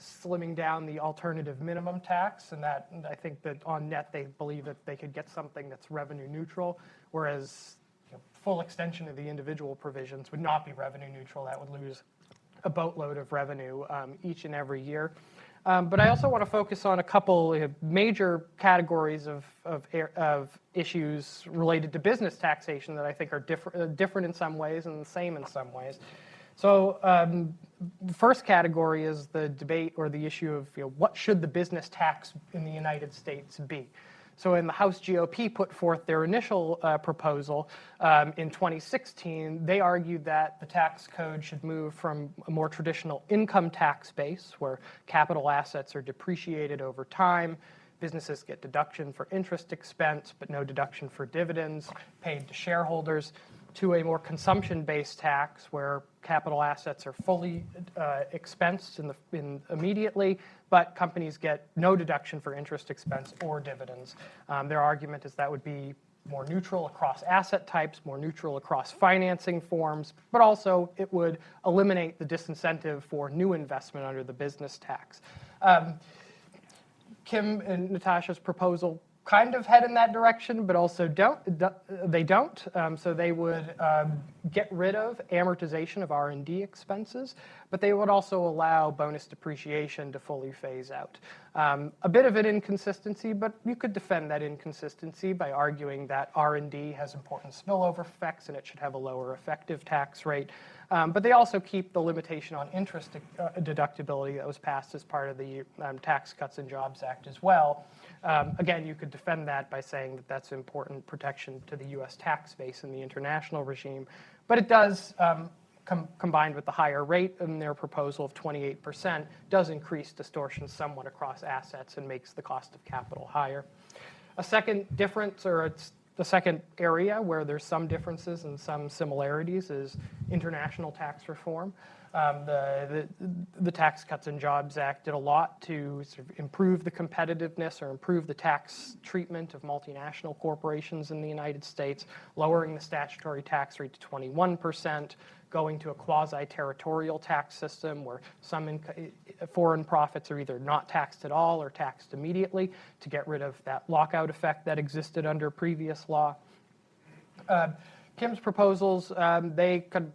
slimming down the alternative minimum tax, and that I think that on net they believe that they could get something that's revenue neutral, whereas full extension of the individual provisions would not be revenue neutral. That would lose a boatload of revenue each and every year. But I also want to focus on a couple major categories of issues related to business taxation that I think are different in some ways and the same in some ways. So the first category is the debate or the issue of what should the business tax in the United States be? So in the House GOP put forth their initial proposal in 2016, they argued that the tax code should move from a more traditional income tax base, where capital assets are depreciated over time, businesses get deduction for interest expense, but no deduction for dividends paid to shareholders, to a more consumption-based tax where capital assets are fully expensed immediately, but companies get no deduction for interest expense or dividends. Their argument is that would be more neutral across asset types, more neutral across financing forms, but also it would eliminate the disincentive for new investment under the business tax. Kim and Natasha's proposal kind of head in that direction, but also they don't. So they would get rid of amortization of R&D expenses, but they would also allow bonus depreciation to fully phase out. A bit of an inconsistency, but you could defend that inconsistency by arguing that R&D has important spillover effects and it should have a lower effective tax rate. But they also keep the limitation on interest deductibility that was passed as part of the Tax Cuts and Jobs Act as well. Again, you could defend that by saying that that's important protection to the U.S. tax base in the international regime. But it does, combined with the higher rate in their proposal of 28%, does increase distortion somewhat across assets and makes the cost of capital higher. A second difference, or it's the second area where there's some differences and some similarities, is international tax reform. The Tax Cuts and Jobs Act did a lot to sort of improve the competitiveness or improve the tax treatment of multinational corporations in the United States, lowering the statutory tax rate to 21%, going to a quasi-territorial tax system where some foreign profits are either not taxed at all or taxed immediately to get rid of that lockout effect that existed under previous law. Kim's proposals, they could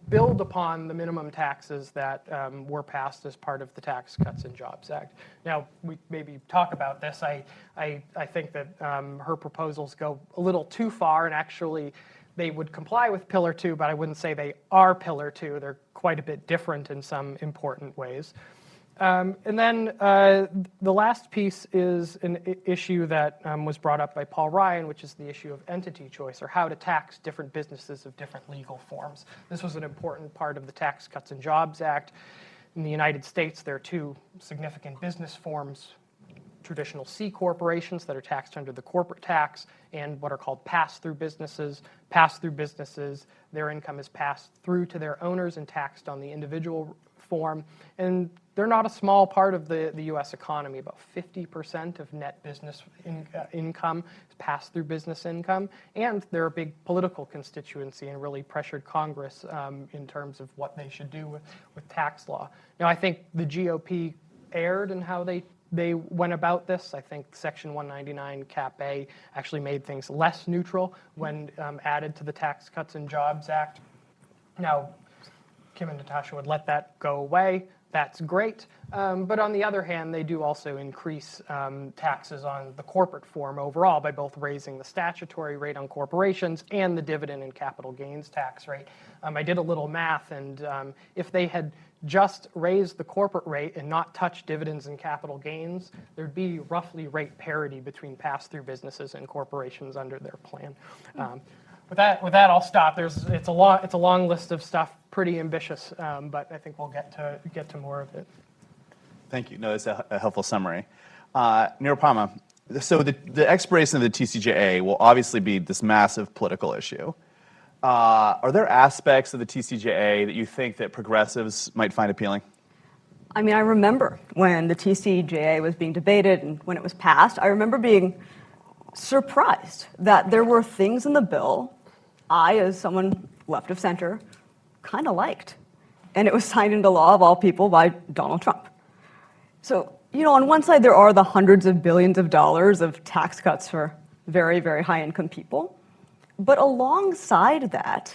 build upon the minimum taxes that were passed as part of the Tax Cuts and Jobs Act. Now, we maybe talk about this. I think that her proposals go a little too far, and actually they would comply with Pillar 2, but I wouldn't say they are Pillar 2. They're quite a bit different in some important ways. And then the last piece is an issue that was brought up by Paul Ryan, which is the issue of entity choice, or how to tax different businesses of different legal forms. This was an important part of the Tax Cuts and Jobs Act. In the United States, there are two significant business forms: traditional C corporations that are taxed under the corporate tax, and what are called pass-through businesses. Pass-through businesses, their income is passed through to their owners and taxed on the individual form. And they're not a small part of the U.S. economy. About 50% of net business income is pass-through business income. And they're a big political constituency and really pressured Congress in terms of what they should do with tax law. Now, I think the GOP erred in how they went about this. I think Section 199 Cap A actually made things less neutral when added to the Tax Cuts and Jobs Act. Now, Kim and Natasha would let that go away. That's great. But on the other hand, they do also increase taxes on the corporate form overall by both raising the statutory rate on corporations and the dividend and capital gains tax rate. I did a little math, and if they had just raised the corporate rate and not touched dividends and capital gains, there'd be roughly rate parity between pass-through businesses and corporations under their plan. With that, I'll stop. It's a long list of stuff, pretty ambitious, but I think we'll get to more of it. Thank you. No, that's a helpful summary. Nirupama, so the expiration of the TCJA will obviously be this massive political issue. Are there aspects of the TCJA that you think that progressives might find appealing? I mean, I remember when the TCJA was being debated and when it was passed, I remember being surprised that there were things in the bill I, as someone left of center, kind of liked. And it was signed into law, of all people, by Donald Trump. So, on one side, there are the hundreds of billions of dollars of tax cuts for very, very high-income people. But alongside that,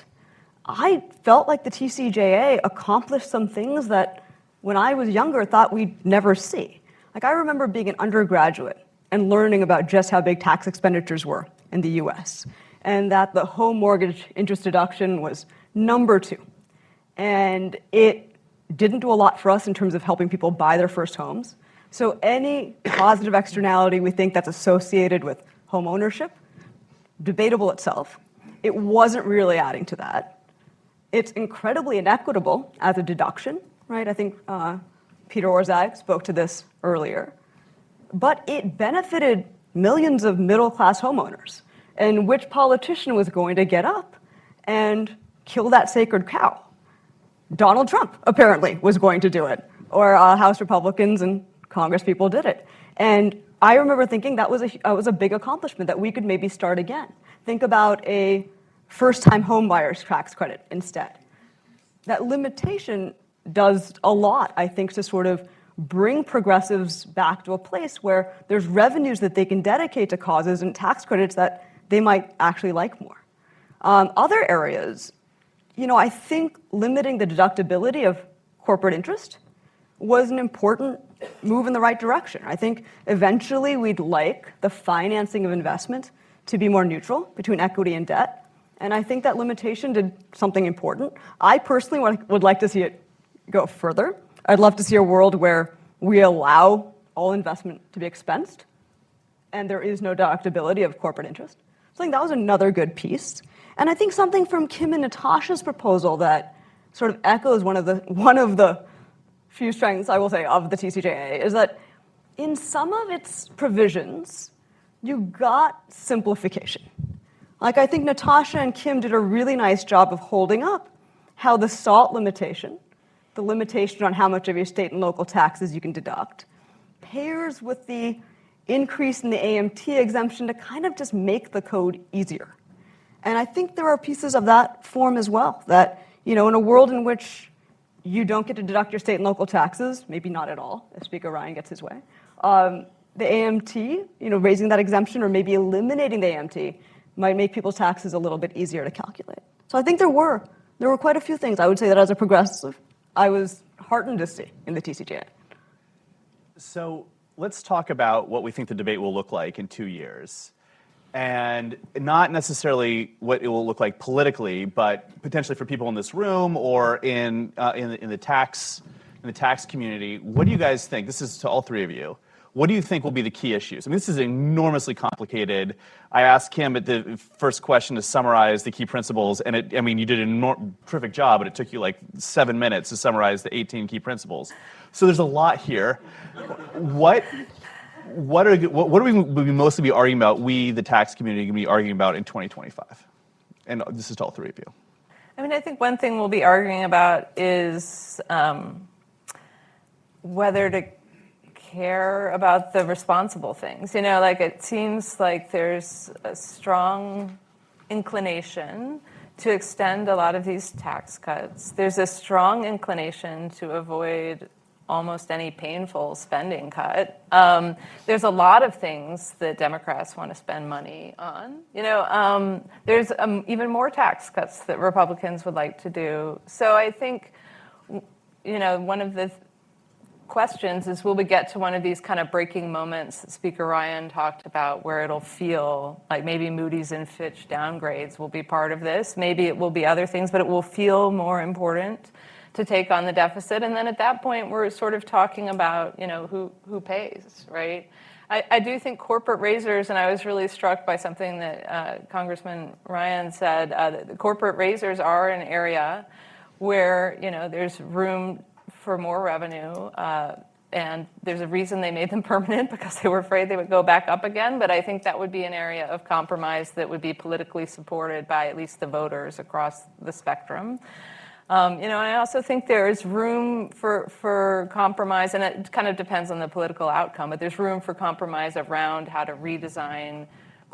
I felt like the TCJA accomplished some things that, when I was younger, thought we'd never see. Like, I remember being an undergraduate and learning about just how big tax expenditures were in the US, and that the home mortgage interest deduction was number 2. And it didn't do a lot for us in terms of helping people buy their first homes. So any positive externality we think that's associated with home ownership, debatable itself. It wasn't really adding to that. It's incredibly inequitable as a deduction, right? I think Peter Orszag spoke to this earlier. But it benefited millions of middle-class homeowners. And which politician was going to get up and kill that sacred cow? Donald Trump, apparently, was going to do it. Or House Republicans and Congress people did it. And I remember thinking that was a big accomplishment, that we could maybe start again. Think about a first-time home buyer's tax credit instead. That limitation does a lot, I think, to sort of bring progressives back to a place where there's revenues that they can dedicate to causes and tax credits that they might actually like more. Other areas, I think limiting the deductibility of corporate interest was an important move in the right direction. I think eventually we'd like the financing of investment to be more neutral between equity and debt. And I think that limitation did something important. I personally would like to see it go further. I'd love to see a world where we allow all investment to be expensed and there is no deductibility of corporate interest. So I think that was another good piece. And I think something from Kim and Natasha's proposal that sort of echoes one of the few strengths, I will say, of the TCJA is that in some of its provisions, you got simplification. Like, I think Natasha and Kim did a really nice job of holding up how the SALT limitation, the limitation on how much of your state and local taxes you can deduct, pairs with the increase in the AMT exemption to kind of just make the code easier. And I think there are pieces of that form as well, that, in a world in which you don't get to deduct your state and local taxes, maybe not at all, if Speaker Ryan gets his way, the AMT, raising that exemption or maybe eliminating the AMT might make people's taxes a little bit easier to calculate. So I think there were quite a few things I would say that as a progressive, I was heartened to see in the TCJA. So let's talk about what we think the debate will look like in 2 years. And not necessarily what it will look like politically, but potentially for people in this room or in the tax community. What do you guys think? This is to all three of you. What do you think will be the key issues? I mean, this is enormously complicated. I asked Kim at the first question to summarize the key principles, and you did a perfect job, but it took you like 7 minutes to summarize the 18 key principles. So there's a lot here. What are we mostly be arguing about, we, the tax community, going to be arguing about in 2025? And this is to all three of you. I think one thing we'll be arguing about is whether to care about the responsible things. It seems like there's a strong inclination to extend a lot of these tax cuts. There's a strong inclination to avoid almost any painful spending cut. There's a lot of things that Democrats want to spend money on. There's even more tax cuts that Republicans would like to do. So I think, one of the questions is, will we get to one of these kind of breaking moments that Speaker Ryan talked about, where it'll feel like maybe Moody's and Fitch downgrades will be part of this. Maybe it will be other things, but it will feel more important to take on the deficit. And then at that point, we're sort of talking about, who pays, right? I do think corporate raisers, and I was really struck by something that Congressman Ryan said, that the corporate raisers are an area where, there's room for more revenue, and there's a reason they made them permanent, because they were afraid they would go back up again. But I think that would be an area of compromise that would be politically supported by at least the voters across the spectrum. I also think there is room for compromise, and it kind of depends on the political outcome, but there's room for compromise around how to redesign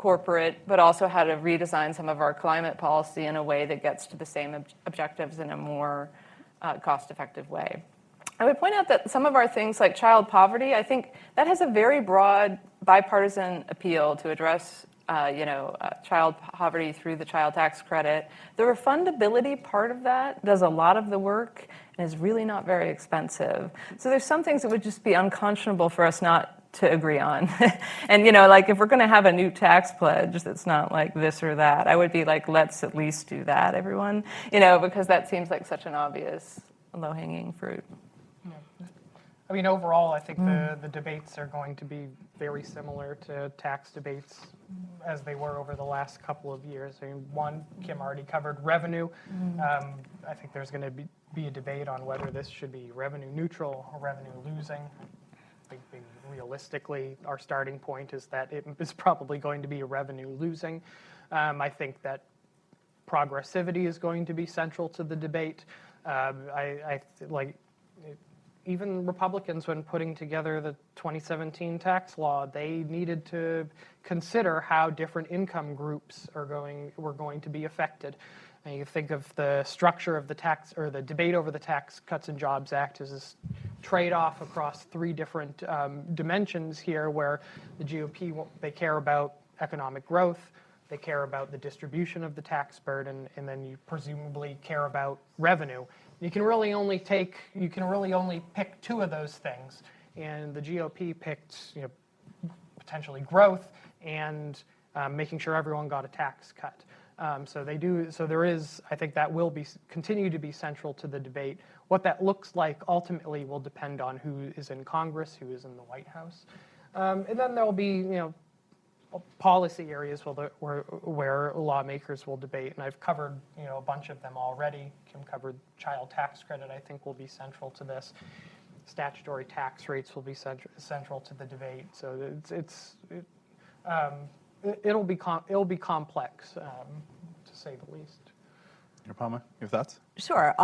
corporate, but also how to redesign some of our climate policy in a way that gets to the same objectives in a more cost-effective way. I would point out that some of our things like child poverty, I think that has a very broad bipartisan appeal to address child poverty through the child tax credit. The refundability part of that does a lot of the work and is really not very expensive. So there's some things that would just be unconscionable for us not to agree on. And like if we're going to have a new tax pledge that's not like this or that, I would be like, let's at least do that, everyone, because that seems like such an obvious low-hanging fruit. I mean, overall, I think the debates are going to be very similar to tax debates as they were over the last couple of years. I mean, one, Kim already covered revenue. I think there's going to be a debate on whether this should be revenue neutral or revenue losing. I think realistically, our starting point is that it is probably going to be a revenue losing. I think that progressivity is going to be central to the debate. Even Republicans, when putting together the 2017 tax law, they needed to consider how different income groups were going to be affected. And you think of the structure of the tax, or the debate over the Tax Cuts and Jobs Act as this trade-off across three different dimensions here, where the GOP, they care about economic growth, they care about the distribution of the tax burden, and then you presumably care about revenue. You can really only pick two of those things, and the GOP picked potentially growth and making sure everyone got a tax cut. So there is, I think that will continue to be central to the debate. What that looks like ultimately will depend on who is in Congress, who is in the White House, and then there will be policy areas where lawmakers will debate, and I've covered a bunch of them already. Kim covered child tax credit, I think, will be central to this. Statutory tax rates will be central to the debate. So it'll be complex, to say the least. Nirupama, your thoughts? Sure.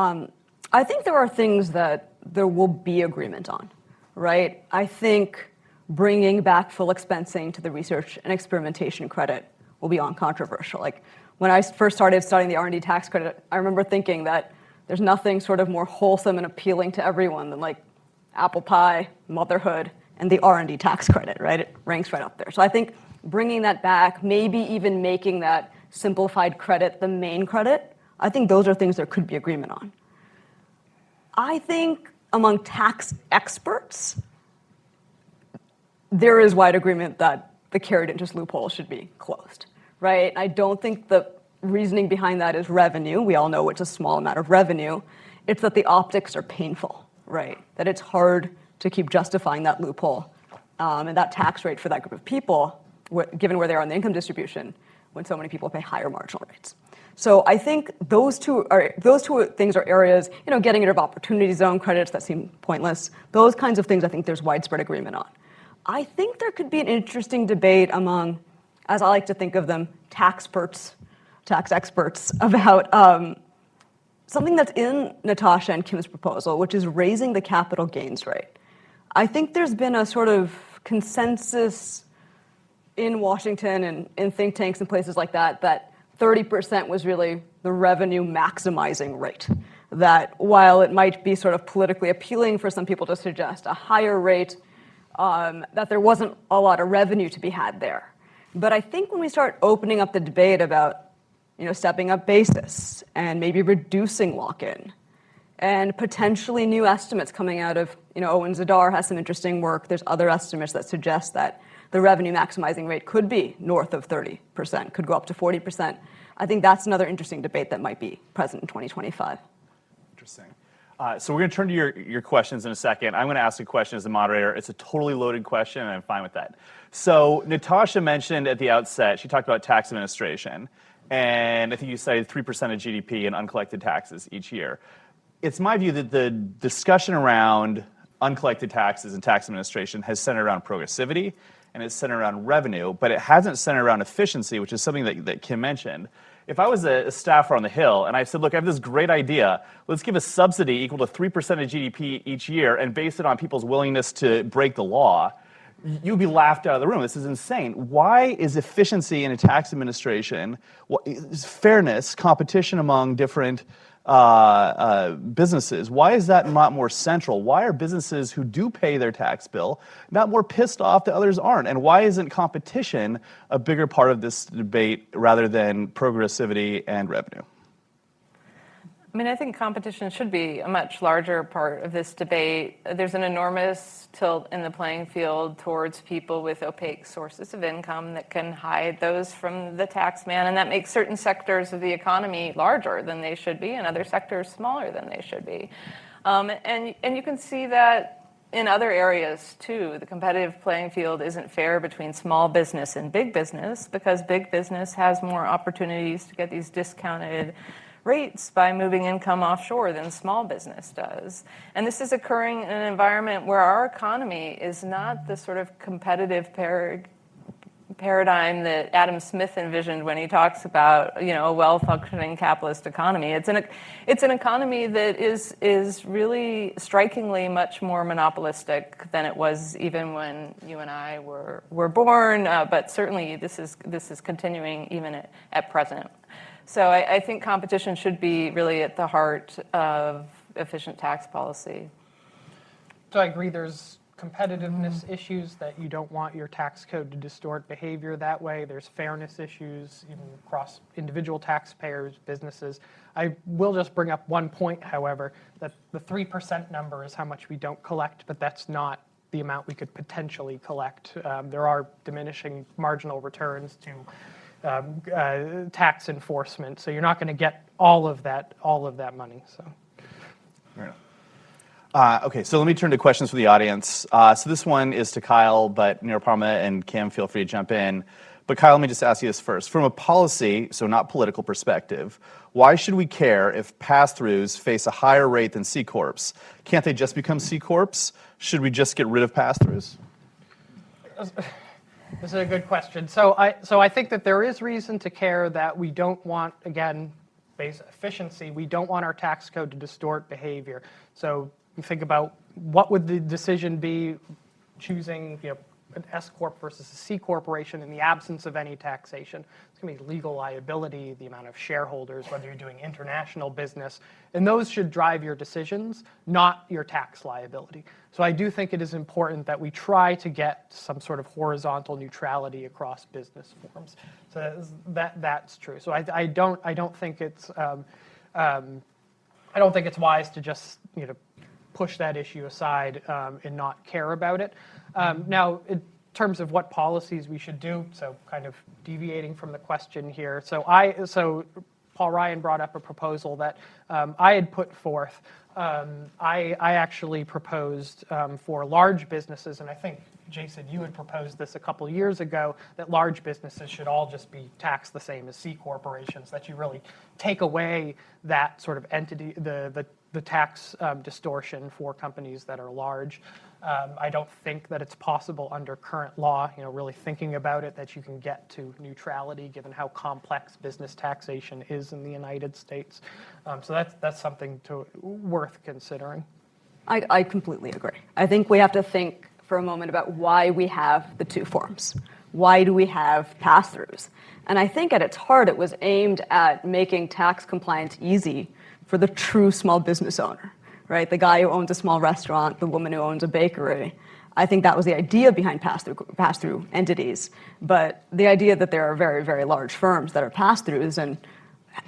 I think there are things that there will be agreement on, right? I think bringing back full expensing to the research and experimentation credit will be uncontroversial. Like when I first started studying the R&D tax credit, I remember thinking that there's nothing sort of more wholesome and appealing to everyone than like apple pie, motherhood, and the R&D tax credit, right? It ranks right up there. So I think bringing that back, maybe even making that simplified credit the main credit, I think those are things there could be agreement on. I think among tax experts, there is wide agreement that the carried interest loophole should be closed, right? I don't think the reasoning behind that is revenue. We all know it's a small amount of revenue. It's that the optics are painful, right? That it's hard to keep justifying that loophole and that tax rate for that group of people, given where they are in the income distribution, when so many people pay higher marginal rates. So I think those two things are areas, getting rid of opportunity zone credits that seem pointless. Those kinds of things I think there's widespread agreement on. I think there could be an interesting debate among, as I like to think of them, tax experts, about something that's in Natasha and Kim's proposal, which is raising the capital gains rate. I think there's been a sort of consensus in Washington and in think tanks and places like that 30% was really the revenue maximizing rate. That while it might be sort of politically appealing for some people to suggest a higher rate, that there wasn't a lot of revenue to be had there. But I think when we start opening up the debate about, stepping up basis and maybe reducing lock-in and potentially new estimates coming out of, Owen Zadar has some interesting work. There's other estimates that suggest that the revenue maximizing rate could be north of 30%, could go up to 40%. I think that's another interesting debate that might be present in 2025. Interesting. So we're going to turn to your questions in a second. I'm going to ask a question as the moderator. It's a totally loaded question, and I'm fine with that. So Natasha mentioned at the outset, she talked about tax administration, and I think you cited 3% of GDP in uncollected taxes each year. It's my view that the discussion around uncollected taxes and tax administration has centered around progressivity, and it's centered around revenue, but it hasn't centered around efficiency, which is something that Kim mentioned. If I was a staffer on the Hill and I said, look, I have this great idea, let's give a subsidy equal to 3% of GDP each year and base it on people's willingness to break the law, you'd be laughed out of the room. This is insane. Why is efficiency in a tax administration, fairness, competition among different businesses, why is that not more central? Why are businesses who do pay their tax bill not more pissed off that others aren't? And why isn't competition a bigger part of this debate rather than progressivity and revenue? I mean, I think competition should be a much larger part of this debate. There's an enormous tilt in the playing field towards people with opaque sources of income that can hide those from the tax man, and that makes certain sectors of the economy larger than they should be and other sectors smaller than they should be. And you can see that in other areas too. The competitive playing field isn't fair between small business and big business because big business has more opportunities to get these discounted rates by moving income offshore than small business does. And this is occurring in an environment where our economy is not the sort of competitive paradigm that Adam Smith envisioned when he talks about, a well-functioning capitalist economy. It's an economy that is really strikingly much more monopolistic than it was even when you and I were born, but certainly this is continuing even at present. So I think competition should be really at the heart of efficient tax policy. So I agree there's competitiveness issues that you don't want your tax code to distort behavior that way. There's fairness issues even across individual taxpayers, businesses. I will just bring up one point, however, that the 3% number is how much we don't collect, but that's not the amount we could potentially collect. There are diminishing marginal returns to tax enforcement, so you're not going to get all of that money. So. Fair enough. Okay, so let me turn to questions from the audience. So this one is to Kyle, but Nirupama and Kim, feel free to jump in. But Kyle, let me just ask you this first. From a policy, so not political perspective, why should we care if pass-throughs face a higher rate than C-corps? Can't they just become C-corps? Should we just get rid of pass-throughs? This is a good question. So I think that there is reason to care that we don't want, again, base efficiency, we don't want our tax code to distort behavior. So you think about what would the decision be choosing an S corp versus a C corporation in the absence of any taxation. It's going to be legal liability, the amount of shareholders, whether you're doing international business, and those should drive your decisions, not your tax liability. So I do think it is important that we try to get some sort of horizontal neutrality across business forms. So that's true. So I don't think it's wise to just push that issue aside and not care about it. Now, in terms of what policies we should do, so kind of deviating from the question here. So Paul Ryan brought up a proposal that I had put forth. I actually proposed for large businesses, and I think, Jason, you had proposed this a couple years ago, that large businesses should all just be taxed the same as C corporations, that you really take away that sort of entity, the tax distortion for companies that are large. I don't think that it's possible under current law, really thinking about it, that you can get to neutrality given how complex business taxation is in the United States. So that's something worth considering. I completely agree. I think we have to think for a moment about why we have the two forms. Why do we have pass-throughs? And I think at its heart, it was aimed at making tax compliance easy for the true small business owner, right? The guy who owns a small restaurant, the woman who owns a bakery. I think that was the idea behind pass-through entities. But the idea that there are very, very large firms that are pass-throughs and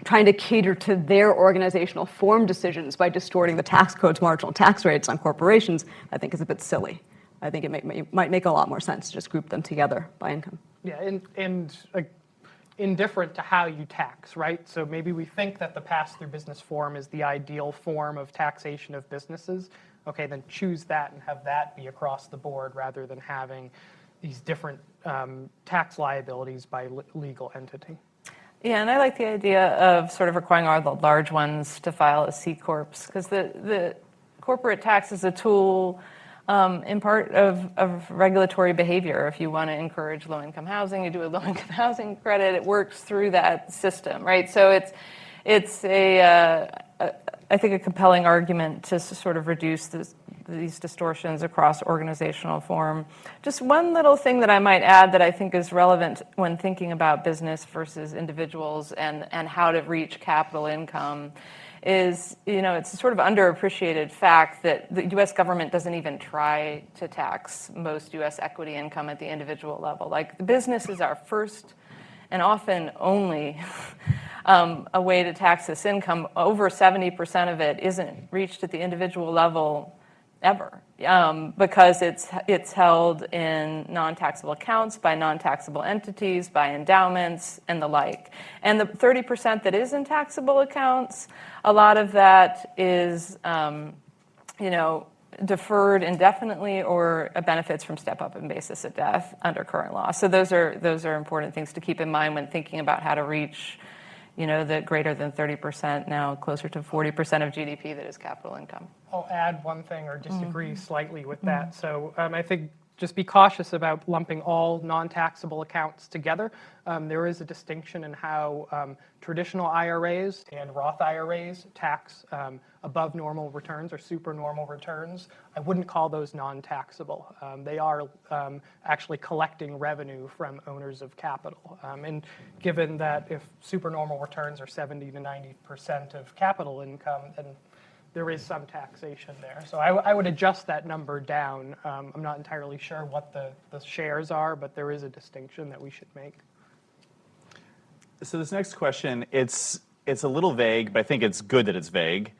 trying to cater to their organizational form decisions by distorting the tax code's marginal tax rates on corporations, I think is a bit silly. I think it might make a lot more sense to just group them together by income. Yeah, and indifferent to how you tax, right? So maybe we think that the pass-through business form is the ideal form of taxation of businesses. Okay, then choose that and have that be across the board rather than having these different tax liabilities by legal entity. Yeah, and I like the idea of sort of requiring all the large ones to file as C corps, because the corporate tax is a tool in part of regulatory behavior. If you want to encourage low-income housing, you do a low-income housing credit. It works through that system, right? So it's I think a compelling argument to sort of reduce these distortions across organizational form. Just one little thing that I might add that I think is relevant when thinking about business versus individuals and how to reach capital income is, it's a sort of underappreciated fact that the U.S. government doesn't even try to tax most U.S. equity income at the individual level. Like, the business is our first and often only a way to tax this income. Over 70% of it isn't reached at the individual level ever, because it's held in non-taxable accounts by non-taxable entities, by endowments, and the like. And the 30% that is in taxable accounts, a lot of that is, deferred indefinitely or benefits from step-up in basis of death under current law. So those are important things to keep in mind when thinking about how to reach, the greater than 30%, now closer to 40% of GDP that is capital income. I'll add one thing or disagree slightly with that. So I think just be cautious about lumping all non-taxable accounts together. There is a distinction in how traditional IRAs and Roth IRAs tax above normal returns or supernormal returns. I wouldn't call those non-taxable. They are actually collecting revenue from owners of capital. And given that if supernormal returns are 70 to 90% of capital income, then there is some taxation there. So I would adjust that number down. I'm not entirely sure what the shares are, but there is a distinction that we should make. So this next question, it's a little vague, but I think it's good that it's vague.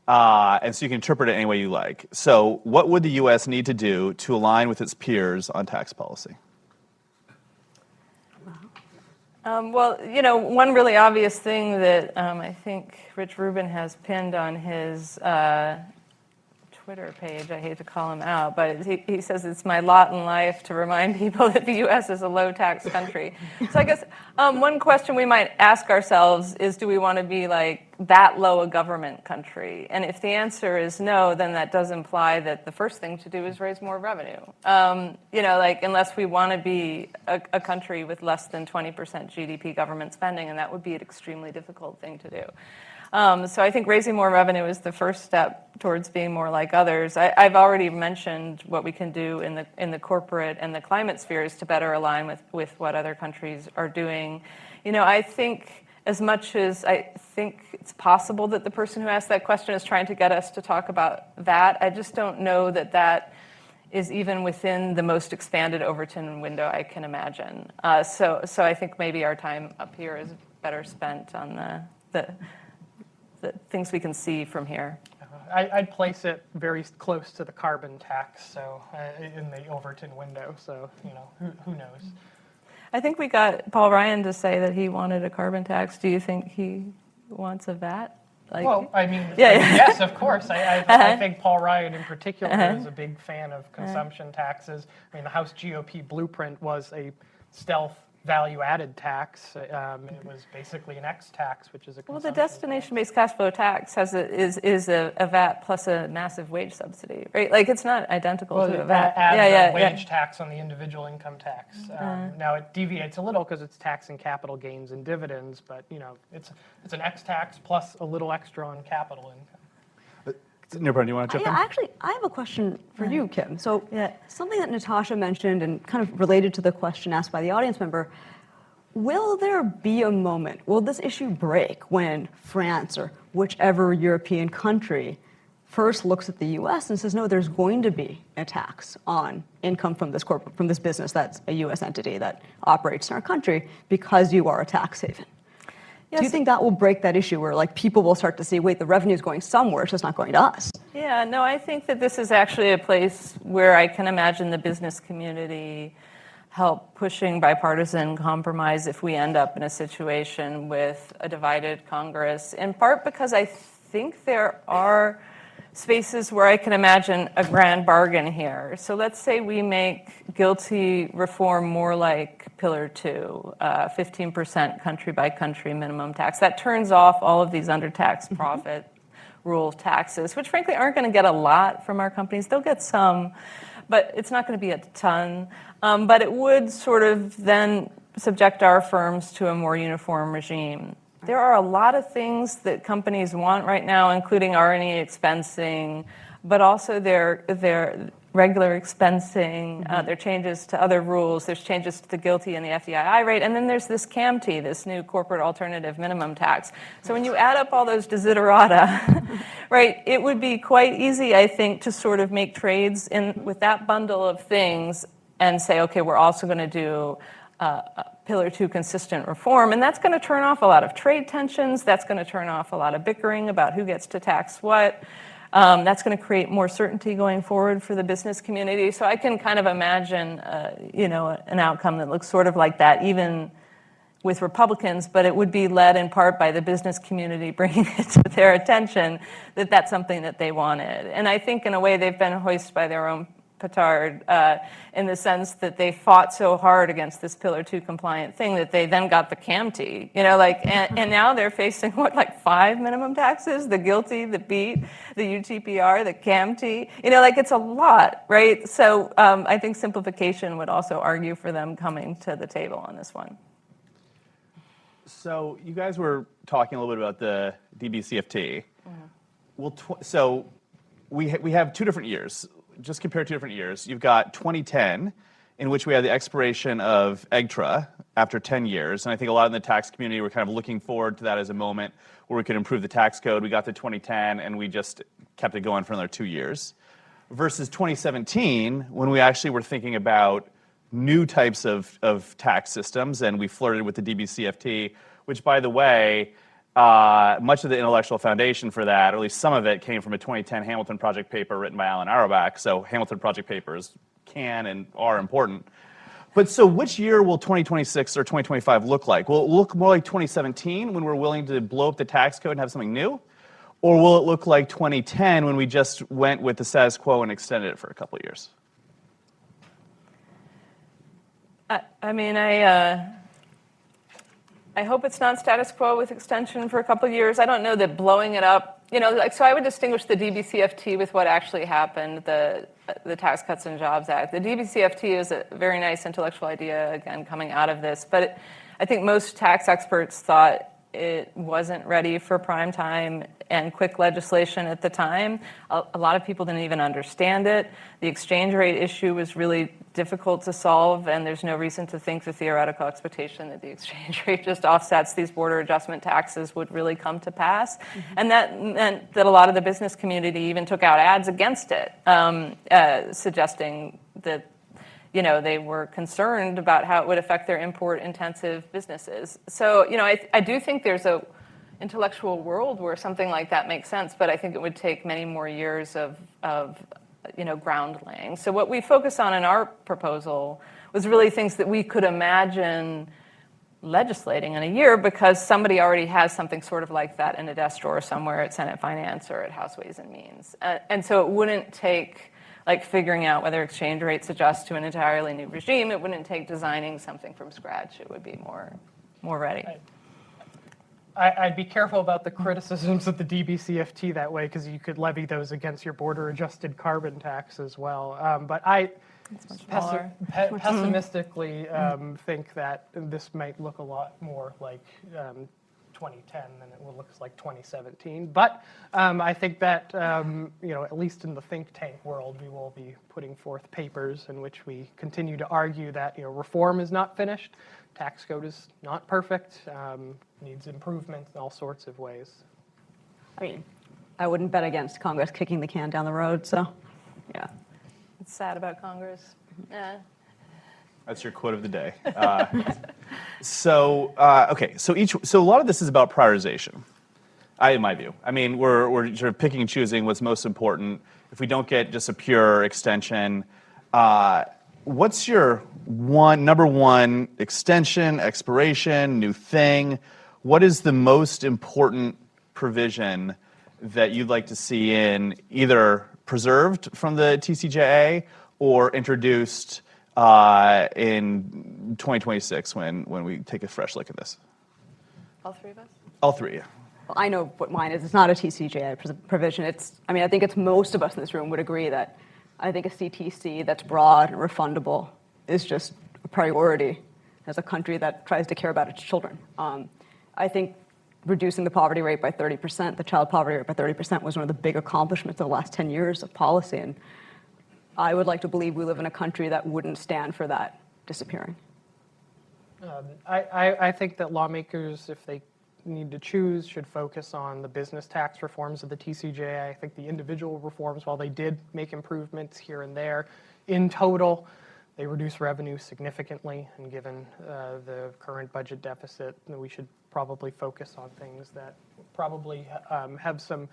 And so you can interpret it any way you like. So what would the U.S. need to do to align with its peers on tax policy? One really obvious thing that I think Rich Rubin has pinned on his Twitter page, I hate to call him out, but he says it's my lot in life to remind people that the U.S. is a low-tax country. So I guess one question we might ask ourselves is, do we want to be like that low a government country? And if the answer is no, then that does imply that the first thing to do is raise more revenue. Unless we want to be a country with less than 20% GDP government spending, and that would be an extremely difficult thing to do. So I think raising more revenue is the first step towards being more like others. I've already mentioned what we can do in the corporate and the climate spheres to better align with what other countries are doing. I think as much as I think it's possible that the person who asked that question is trying to get us to talk about that, I just don't know that that is even within the most expanded Overton window I can imagine. So I think maybe our time up here is better spent on the things we can see from here. I'd place it very close to the carbon tax, so in the Overton window. So who knows? I think we got Paul Ryan to say that he wanted a carbon tax. Do you think he wants a VAT? Yes, of course. I think Paul Ryan in particular is a big fan of consumption taxes. I mean, the House GOP blueprint was a stealth value-added tax. It was basically an X tax, which is a the destination-based cash flow tax is a VAT plus a massive wage subsidy, right? Like, it's not identical to a VAT. Adds a wage tax on the individual income tax. Now it deviates a little because it's taxing capital gains and dividends, but it's an X tax plus a little extra on capital income. Nirupama, do you want to jump in? Actually, I have a question for you, Kim. So something that Natasha mentioned and kind of related to the question asked by the audience member, will there be a moment, will this issue break when France or whichever European country first looks at the U.S. and says, no, there's going to be a tax on income from this business that's a U.S. entity that operates in our country because you are a tax haven? Yes. Do you think that will break that issue where people will start to see, wait, the revenue is going somewhere, it's just not going to us? Yeah, no, I think that this is actually a place where I can imagine the business community help pushing bipartisan compromise if we end up in a situation with a divided Congress, in part because I think there are spaces where I can imagine a grand bargain here. So let's say we make GILTI reform more like Pillar 2, 15% country-by-country minimum tax. That turns off all of these under-taxed profit rule taxes, which frankly aren't going to get a lot from our companies. They'll get some, but it's not going to be a ton. But it would sort of then subject our firms to a more uniform regime. There are a lot of things that companies want right now, including R&E expensing, but also their regular expensing, there are changes to other rules, there's changes to the GILTI and the FDII rate, and then there's this CAMT, this new corporate alternative minimum tax. So when you add up all those desiderata, right, it would be quite easy, I think, to sort of make trades with that bundle of things and say, okay, we're also going to do Pillar 2 consistent reform, and that's going to turn off a lot of trade tensions, that's going to turn off a lot of bickering about who gets to tax what. That's going to create more certainty going forward for the business community. So I can kind of imagine, an outcome that looks sort of like that, even with Republicans, but it would be led in part by the business community bringing it to their attention that that's something that they wanted. And I think in a way they've been hoisted by their own petard in the sense that they fought so hard against this Pillar 2 compliant thing that they then got the CAMT, and now they're facing 5 minimum taxes, the GILTI, the BEAT, the UTPR, the CAMT, it's a lot, right? So I think simplification would also argue for them coming to the table on this one. So you guys were talking a little bit about the DBCFT. Well, so we have 2 different years. Just compare 2 different years. You've got 2010, in which we had the expiration of EGTRA after 10 years. And I think a lot in the tax community were kind of looking forward to that as a moment where we could improve the tax code. We got to 2010, and we just kept it going for another 2 years. Versus 2017, when we actually were thinking about new types of tax systems, and we flirted with the DBCFT, which, by the way, much of the intellectual foundation for that, or at least some of it, came from a 2010 Hamilton Project paper written by Alan Auerbach. So Hamilton Project papers can and are important. But so which year will 2026 or 2025 look like? Will it look more like 2017 when we're willing to blow up the tax code and have something new? Or will it look like 2010 when we just went with the status quo and extended it for a couple of years? I hope it's not status quo with extension for a couple of years. I don't know that blowing it up, so I would distinguish the DBCFT with what actually happened, the Tax Cuts and Jobs Act. The DBCFT is a very nice intellectual idea, again, coming out of this, but I think most tax experts thought it wasn't ready for prime time and quick legislation at the time. A lot of people didn't even understand it. The exchange rate issue was really difficult to solve, and there's no reason to think the theoretical expectation that the exchange rate just offsets these border adjustment taxes would really come to pass. And that meant that a lot of the business community even took out ads against it, suggesting that they were concerned about how it would affect their import-intensive businesses. So, I do think there's a intellectual world where something like that makes sense, but I think it would take many more years of ground laying. So what we focus on in our proposal was really things that we could imagine legislating in a year because somebody already has something sort of like that in a desk drawer somewhere at Senate Finance or at House Ways and Means. And so it wouldn't take figuring out whether exchange rates adjust to an entirely new regime. It wouldn't take designing something from scratch. It would be more ready. I'd be careful about the criticisms of the DBCFT that way because you could levy those against your border-adjusted carbon tax as well. But I pessimistically think that this might look a lot more like 2010 than it looks like 2017. But I think that, at least in the think tank world, we will be putting forth papers in which we continue to argue that reform is not finished, tax code is not perfect, needs improvement in all sorts of ways. I mean, I wouldn't bet against Congress kicking the can down the road, so, yeah. It's sad about Congress. That's your quote of the day. So a lot of this is about prioritization, in my view. I mean, we're sort of picking and choosing what's most important. If we don't get just a pure extension, what's your number one extension, expiration, new thing? What is the most important provision that you'd like to see in either preserved from the TCJA or introduced in 2026 when we take a fresh look at this? All three of us? All three, yeah. Well, I know what mine is. It's not a TCJA provision. I think it's most of us in this room would agree that I think a CTC that's broad and refundable is just a priority as a country that tries to care about its children. I think reducing the poverty rate by 30%, the child poverty rate by 30% was one of the big accomplishments of the last 10 years of policy. And I would like to believe we live in a country that wouldn't stand for that disappearing. I think that lawmakers, if they need to choose, should focus on the business tax reforms of the TCJA. I think the individual reforms, while they did make improvements here and there, in total, they reduce revenue significantly. And given the current budget deficit, we should probably focus on things that probably have some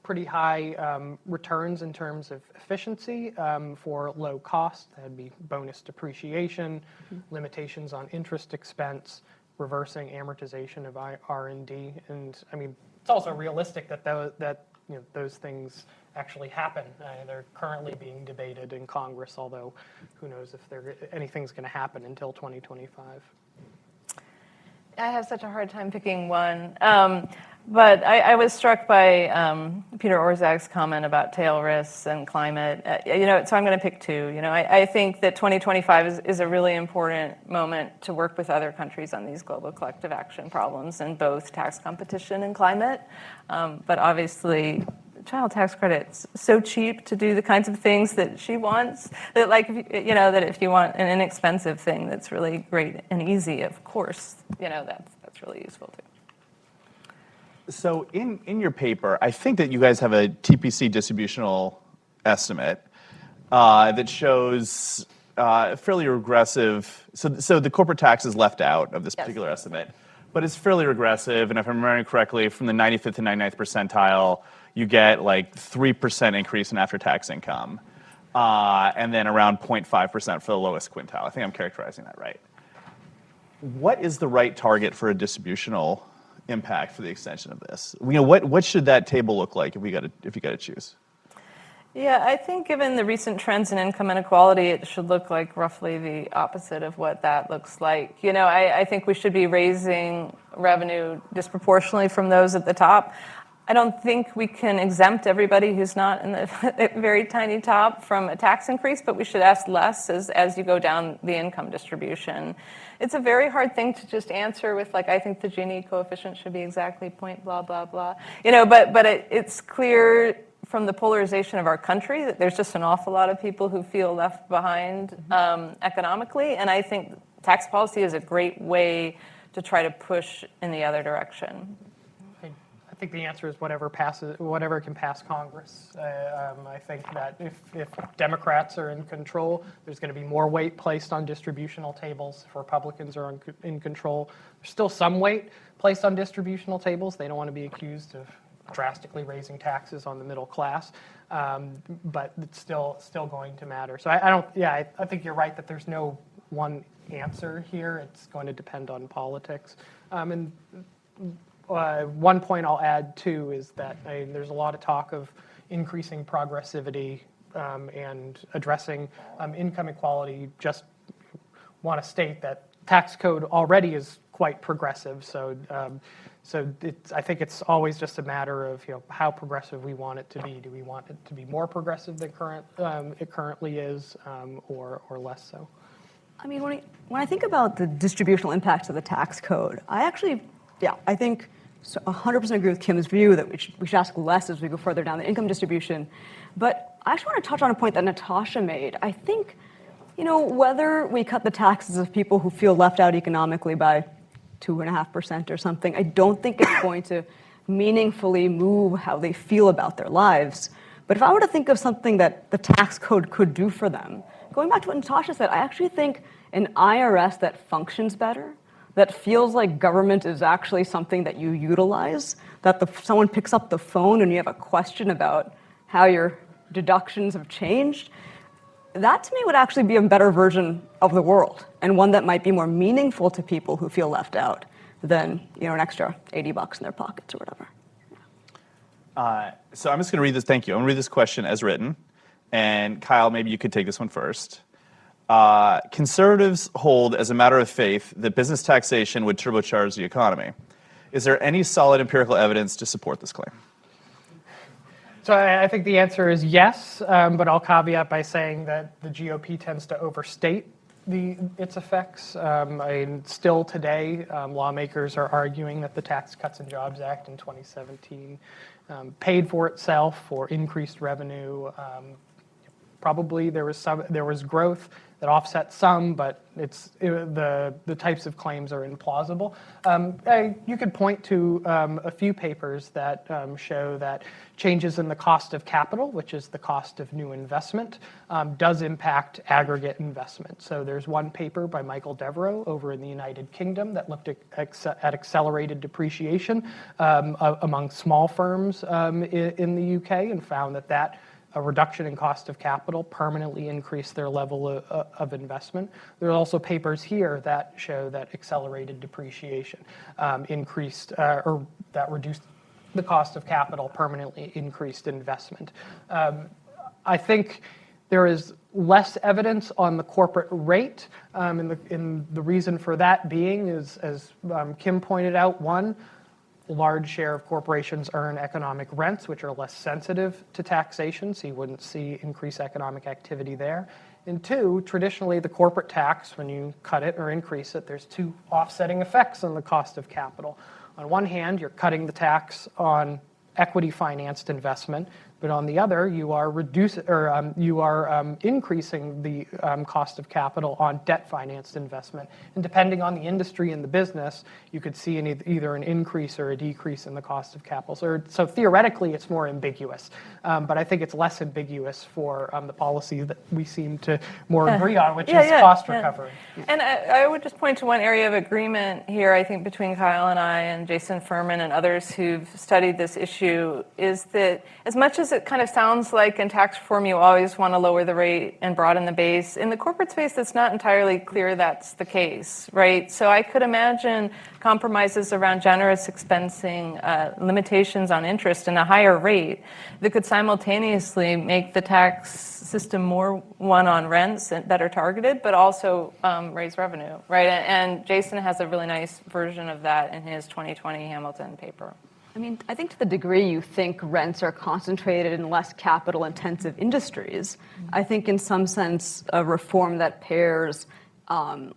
pretty high returns in terms of efficiency for low cost. That'd be bonus depreciation, limitations on interest expense, reversing amortization of R&D. And I mean, it's also realistic that those things actually happen. They're currently being debated in Congress, although who knows if anything's going to happen until 2025. I have such a hard time picking one. But I was struck by Peter Orszag's comment about tail risks and climate. So I'm going to pick two. I think that 2025 is a really important moment to work with other countries on these global collective action problems in both tax competition and climate. But obviously, child tax credit's so cheap to do the kinds of things that she wants that, that if you want an inexpensive thing that's really great and easy, of course, that's really useful too. So in your paper, I think that you guys have a TPC distributional estimate that shows fairly regressive. So the corporate tax is left out of this particular estimate, but it's fairly regressive. And if I'm remembering correctly, from the 95th to 99th percentile, you get like 3% increase in after-tax income, and then around 0.5% for the lowest quintile. I think I'm characterizing that right. What is the right target for a distributional impact for the extension of this? What should that table look like if you got to choose? Yeah, I think given the recent trends in income inequality, it should look like roughly the opposite of what that looks like. I think we should be raising revenue disproportionately from those at the top. I don't think we can exempt everybody who's not in the very tiny top from a tax increase, but we should ask less as you go down the income distribution. It's a very hard thing to just answer with I think the Gini coefficient should be exactly point blah, blah, blah. But it's clear from the polarization of our country that there's just an awful lot of people who feel left behind economically. And I think tax policy is a great way to try to push in the other direction. I think the answer is whatever can pass Congress. I think that if Democrats are in control, there's going to be more weight placed on distributional tables. If Republicans are in control, there's still some weight placed on distributional tables. They don't want to be accused of drastically raising taxes on the middle class, but it's still going to matter. So I think you're right that there's no one answer here. It's going to depend on politics. One point I'll add, too, is that there's a lot of talk of increasing progressivity and addressing income equality. Just want to state that tax code already is quite progressive. So I think it's always just a matter of how progressive we want it to be. Do we want it to be more progressive than it currently is, or less so? I mean, when I think about the distributional impacts of the tax code, I think 100% agree with Kim's view that we should ask less as we go further down the income distribution. But I actually want to touch on a point that Natasha made. I think, whether we cut the taxes of people who feel left out economically by 2.5% or something, I don't think it's going to meaningfully move how they feel about their lives. But if I were to think of something that the tax code could do for them, going back to what Natasha said, I actually think an IRS that functions better, that feels like government is actually something that you utilize, that someone picks up the phone and you have a question about how your deductions have changed, that to me would actually be a better version of the world, and one that might be more meaningful to people who feel left out than an extra $80 in their pockets or whatever. So I'm just going to read this. Thank you. I'm going to read this question as written. And Kyle, maybe you could take this one first. Conservatives hold as a matter of faith that business taxation would turbocharge the economy. Is there any solid empirical evidence to support this claim? So I think the answer is yes, but I'll caveat by saying that the GOP tends to overstate Its effects, still today, lawmakers are arguing that the Tax Cuts and Jobs Act in 2017 paid for itself or increased revenue. Probably there was growth that offset some, but the types of claims are implausible. You could point to a few papers that show that changes in the cost of capital, which is the cost of new investment, does impact aggregate investment. So there's one paper by Michael Devereux over in the United Kingdom that looked at accelerated depreciation among small firms in the UK and found that a reduction in cost of capital permanently increased their level of investment. There are also papers here that show that accelerated depreciation increased or that reduced the cost of capital, permanently increased investment. I think there is less evidence on the corporate rate, and the reason for that being is, as Kim pointed out, one, a large share of corporations earn economic rents, which are less sensitive to taxation, so you wouldn't see increased economic activity there. And two, traditionally the corporate tax, when you cut it or increase it, there's two offsetting effects on the cost of capital. On one hand, you're cutting the tax on equity-financed investment, but on the other, you are increasing the cost of capital on debt-financed investment. And depending on the industry and the business, you could see either an increase or a decrease in the cost of capital. So theoretically, it's more ambiguous, but I think it's less ambiguous for the policy that we seem to more agree on, which is cost recovery. And I would just point to one area of agreement here, I think, between Kyle and I and Jason Furman and others who've studied this issue, is that as much as it kind of sounds like in tax reform you always want to lower the rate and broaden the base, in the corporate space it's not entirely clear that's the case, right? So I could imagine compromises around generous expensing, limitations on interest, and a higher rate that could simultaneously make the tax system more one on rents that are targeted, but also raise revenue, right? And Jason has a really nice version of that in his 2020 Hamilton paper. I mean, I think to the degree you think rents are concentrated in less capital-intensive industries, I think in some sense a reform that pairs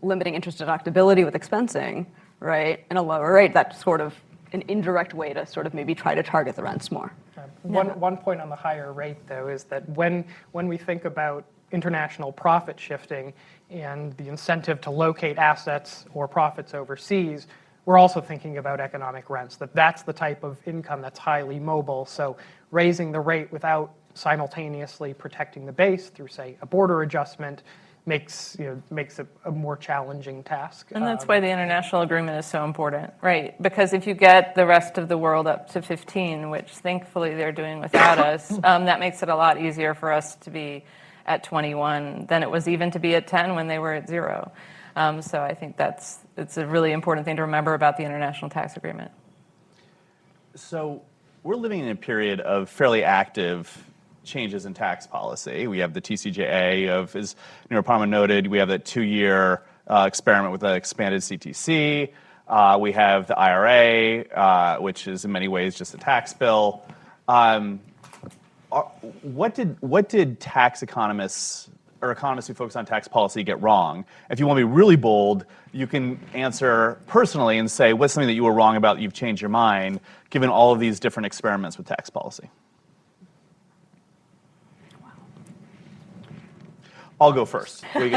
limiting interest deductibility with expensing, right, and a lower rate, that's sort of an indirect way to sort of maybe try to target the rents more. One point on the higher rate, though, is that when we think about international profit shifting and the incentive to locate assets or profits overseas, we're also thinking about economic rents, that's the type of income that's highly mobile. So raising the rate without simultaneously protecting the base through, say, a border adjustment makes it a more challenging task. And that's why the international agreement is so important, right? Because if you get the rest of the world up to 15, which thankfully they're doing without us, that makes it a lot easier for us to be at 21 than it was even to be at 10 when they were at 0. So I think it's a really important thing to remember about the international tax agreement. So we're living in a period of fairly active changes in tax policy. We have the TCJA of, as Nirupama noted, we have that 2-year experiment with the expanded CTC. We have the IRA, which is in many ways just a tax bill. What did tax economists or economists who focus on tax policy get wrong? If you want to be really bold, you can answer personally and say, what's something that you were wrong about that you've changed your mind, given all of these different experiments with tax policy? I'll go first. Okay.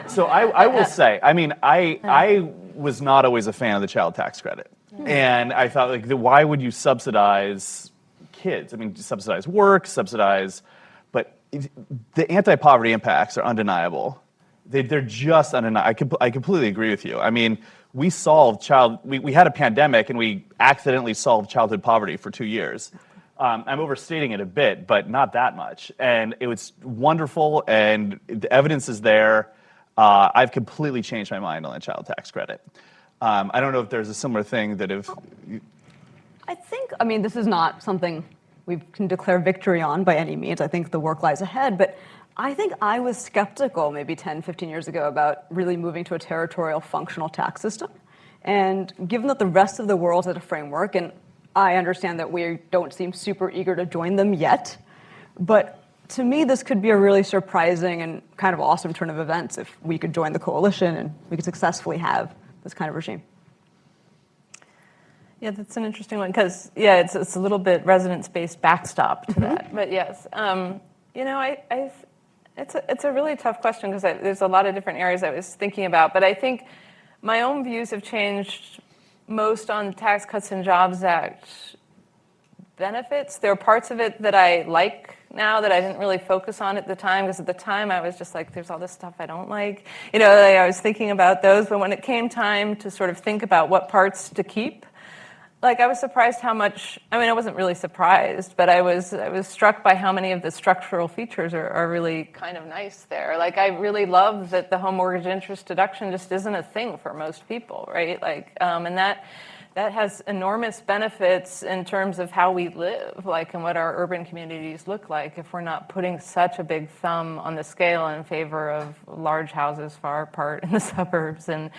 So I will say, I mean, I was not always a fan of the child tax credit. And I thought, like, why would you subsidize kids? I mean, subsidize work, but the anti-poverty impacts are undeniable. They're just undeniable. I completely agree with you. I mean, we had a pandemic and we accidentally solved childhood poverty for 2 years. I'm overstating it a bit, but not that much. And it was wonderful, and the evidence is there. I've completely changed my mind on the child tax credit. I don't know if there's a similar thing that I mean, this is not something we can declare victory on by any means. I think the work lies ahead, but I think I was skeptical maybe 10, 15 years ago about really moving to a territorial functional tax system. And given that the rest of the world has a framework, and I understand that we don't seem super eager to join them yet, but to me, this could be a really surprising and kind of awesome turn of events if we could join the coalition and we could successfully have this kind of regime. Yeah, that's an interesting one because, yeah, it's a little bit residence-based backstop to that. But yes, you know, it's a really tough question because there's a lot of different areas I was thinking about. But I think my own views have changed most on the Tax Cuts and Jobs Act benefits. There are parts of it that I like now that I didn't really focus on at the time, because at the time I was just like, there's all this stuff I don't like. You know, like I was thinking about those, but when it came time to sort of think about what parts to keep, like I was surprised how much, I mean, I wasn't really surprised, but I was struck by how many of the structural features are really kind of nice there. Like I really love that the home mortgage interest deduction just isn't a thing for most people, right? Like, and that has enormous benefits in terms of how we live, like, and what our urban communities look like if we're not putting such a big thumb on the scale in favor of large houses far apart in the suburbs and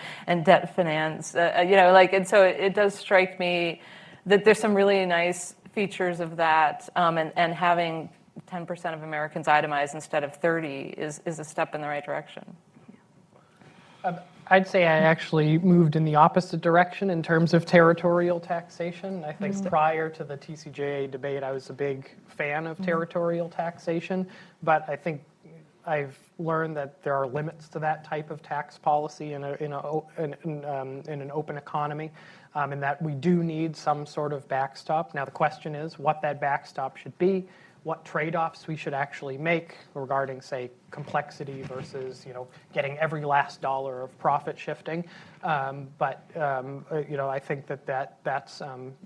debt finance, you know, like, and so it does strike me that there's some really nice features of that, and having 10% of Americans itemized instead of 30 is a step in the right direction. I'd say I actually moved in the opposite direction in terms of territorial taxation. I think prior to the TCJA debate, I was a big fan of territorial taxation, but I think I've learned that there are limits to that type of tax policy in an open economy, and that we do need some sort of backstop. Now the question is what that backstop should be, what trade-offs we should actually make regarding, say, complexity versus, you know, getting every last dollar of profit shifting. But you know, I think that's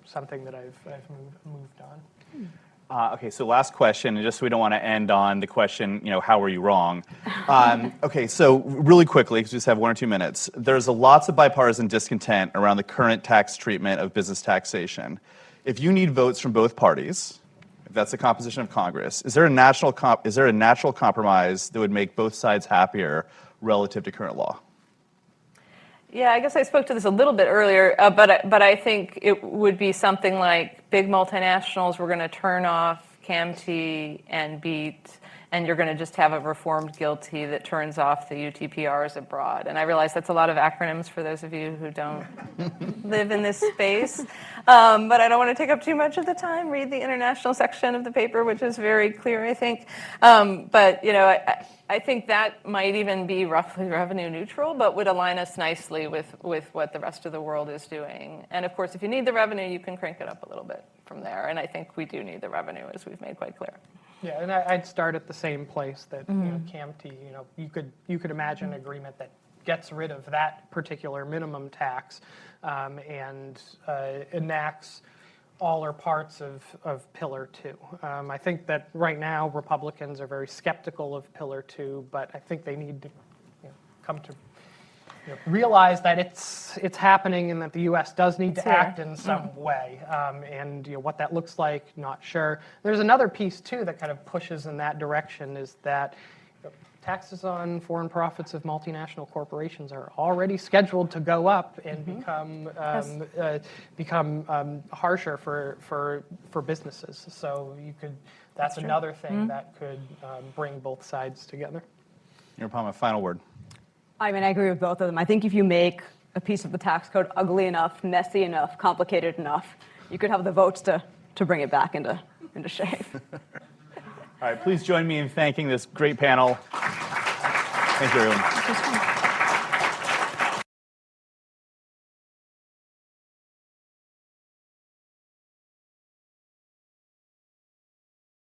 something that I've moved on. Okay, so last question, and just so we don't want to end on the question, you know, how were you wrong? Okay, so really quickly, because we just have 1 or 2 minutes, there's lots of bipartisan discontent around the current tax treatment of business taxation. If you need votes from both parties, if that's the composition of Congress, is there a natural compromise that would make both sides happier relative to current law? Yeah, I guess I spoke to this a little bit earlier, but I think it would be something like big multinationals, we're going to turn off CAMT and BEAT, and you're going to just have a reformed GILTI that turns off the UTPRs abroad. And I realize that's a lot of acronyms for those of you who don't live in this space. But I don't want to take up too much of the time. Read the international section of the paper, which is very clear, I think. But, you know, I think that might even be roughly revenue neutral, but would align us nicely with what the rest of the world is doing. And of course, if you need the revenue, you can crank it up a little bit from there. And I think we do need the revenue, as we've made quite clear. Yeah, and I'd start at the same place that you know, CAMT. You know, you could imagine an agreement that gets rid of that particular minimum tax and enacts all or parts of Pillar 2. I think that right now Republicans are very skeptical of Pillar 2, but I think they need to come to realize that it's happening and that the U.S. does need to act in some way. And what that looks like, not sure. There's another piece, too, that kind of pushes in that direction, is that taxes on foreign profits of multinational corporations are already scheduled to go up and become harsher for businesses. So that's another thing that could bring both sides together. Nirupama, final word. I mean, I agree with both of them. I think if you make a piece of the tax code ugly enough, messy enough, complicated enough, you could have the votes to bring it back into shape. All right, please join me in thanking this great panel. Thank you, everyone.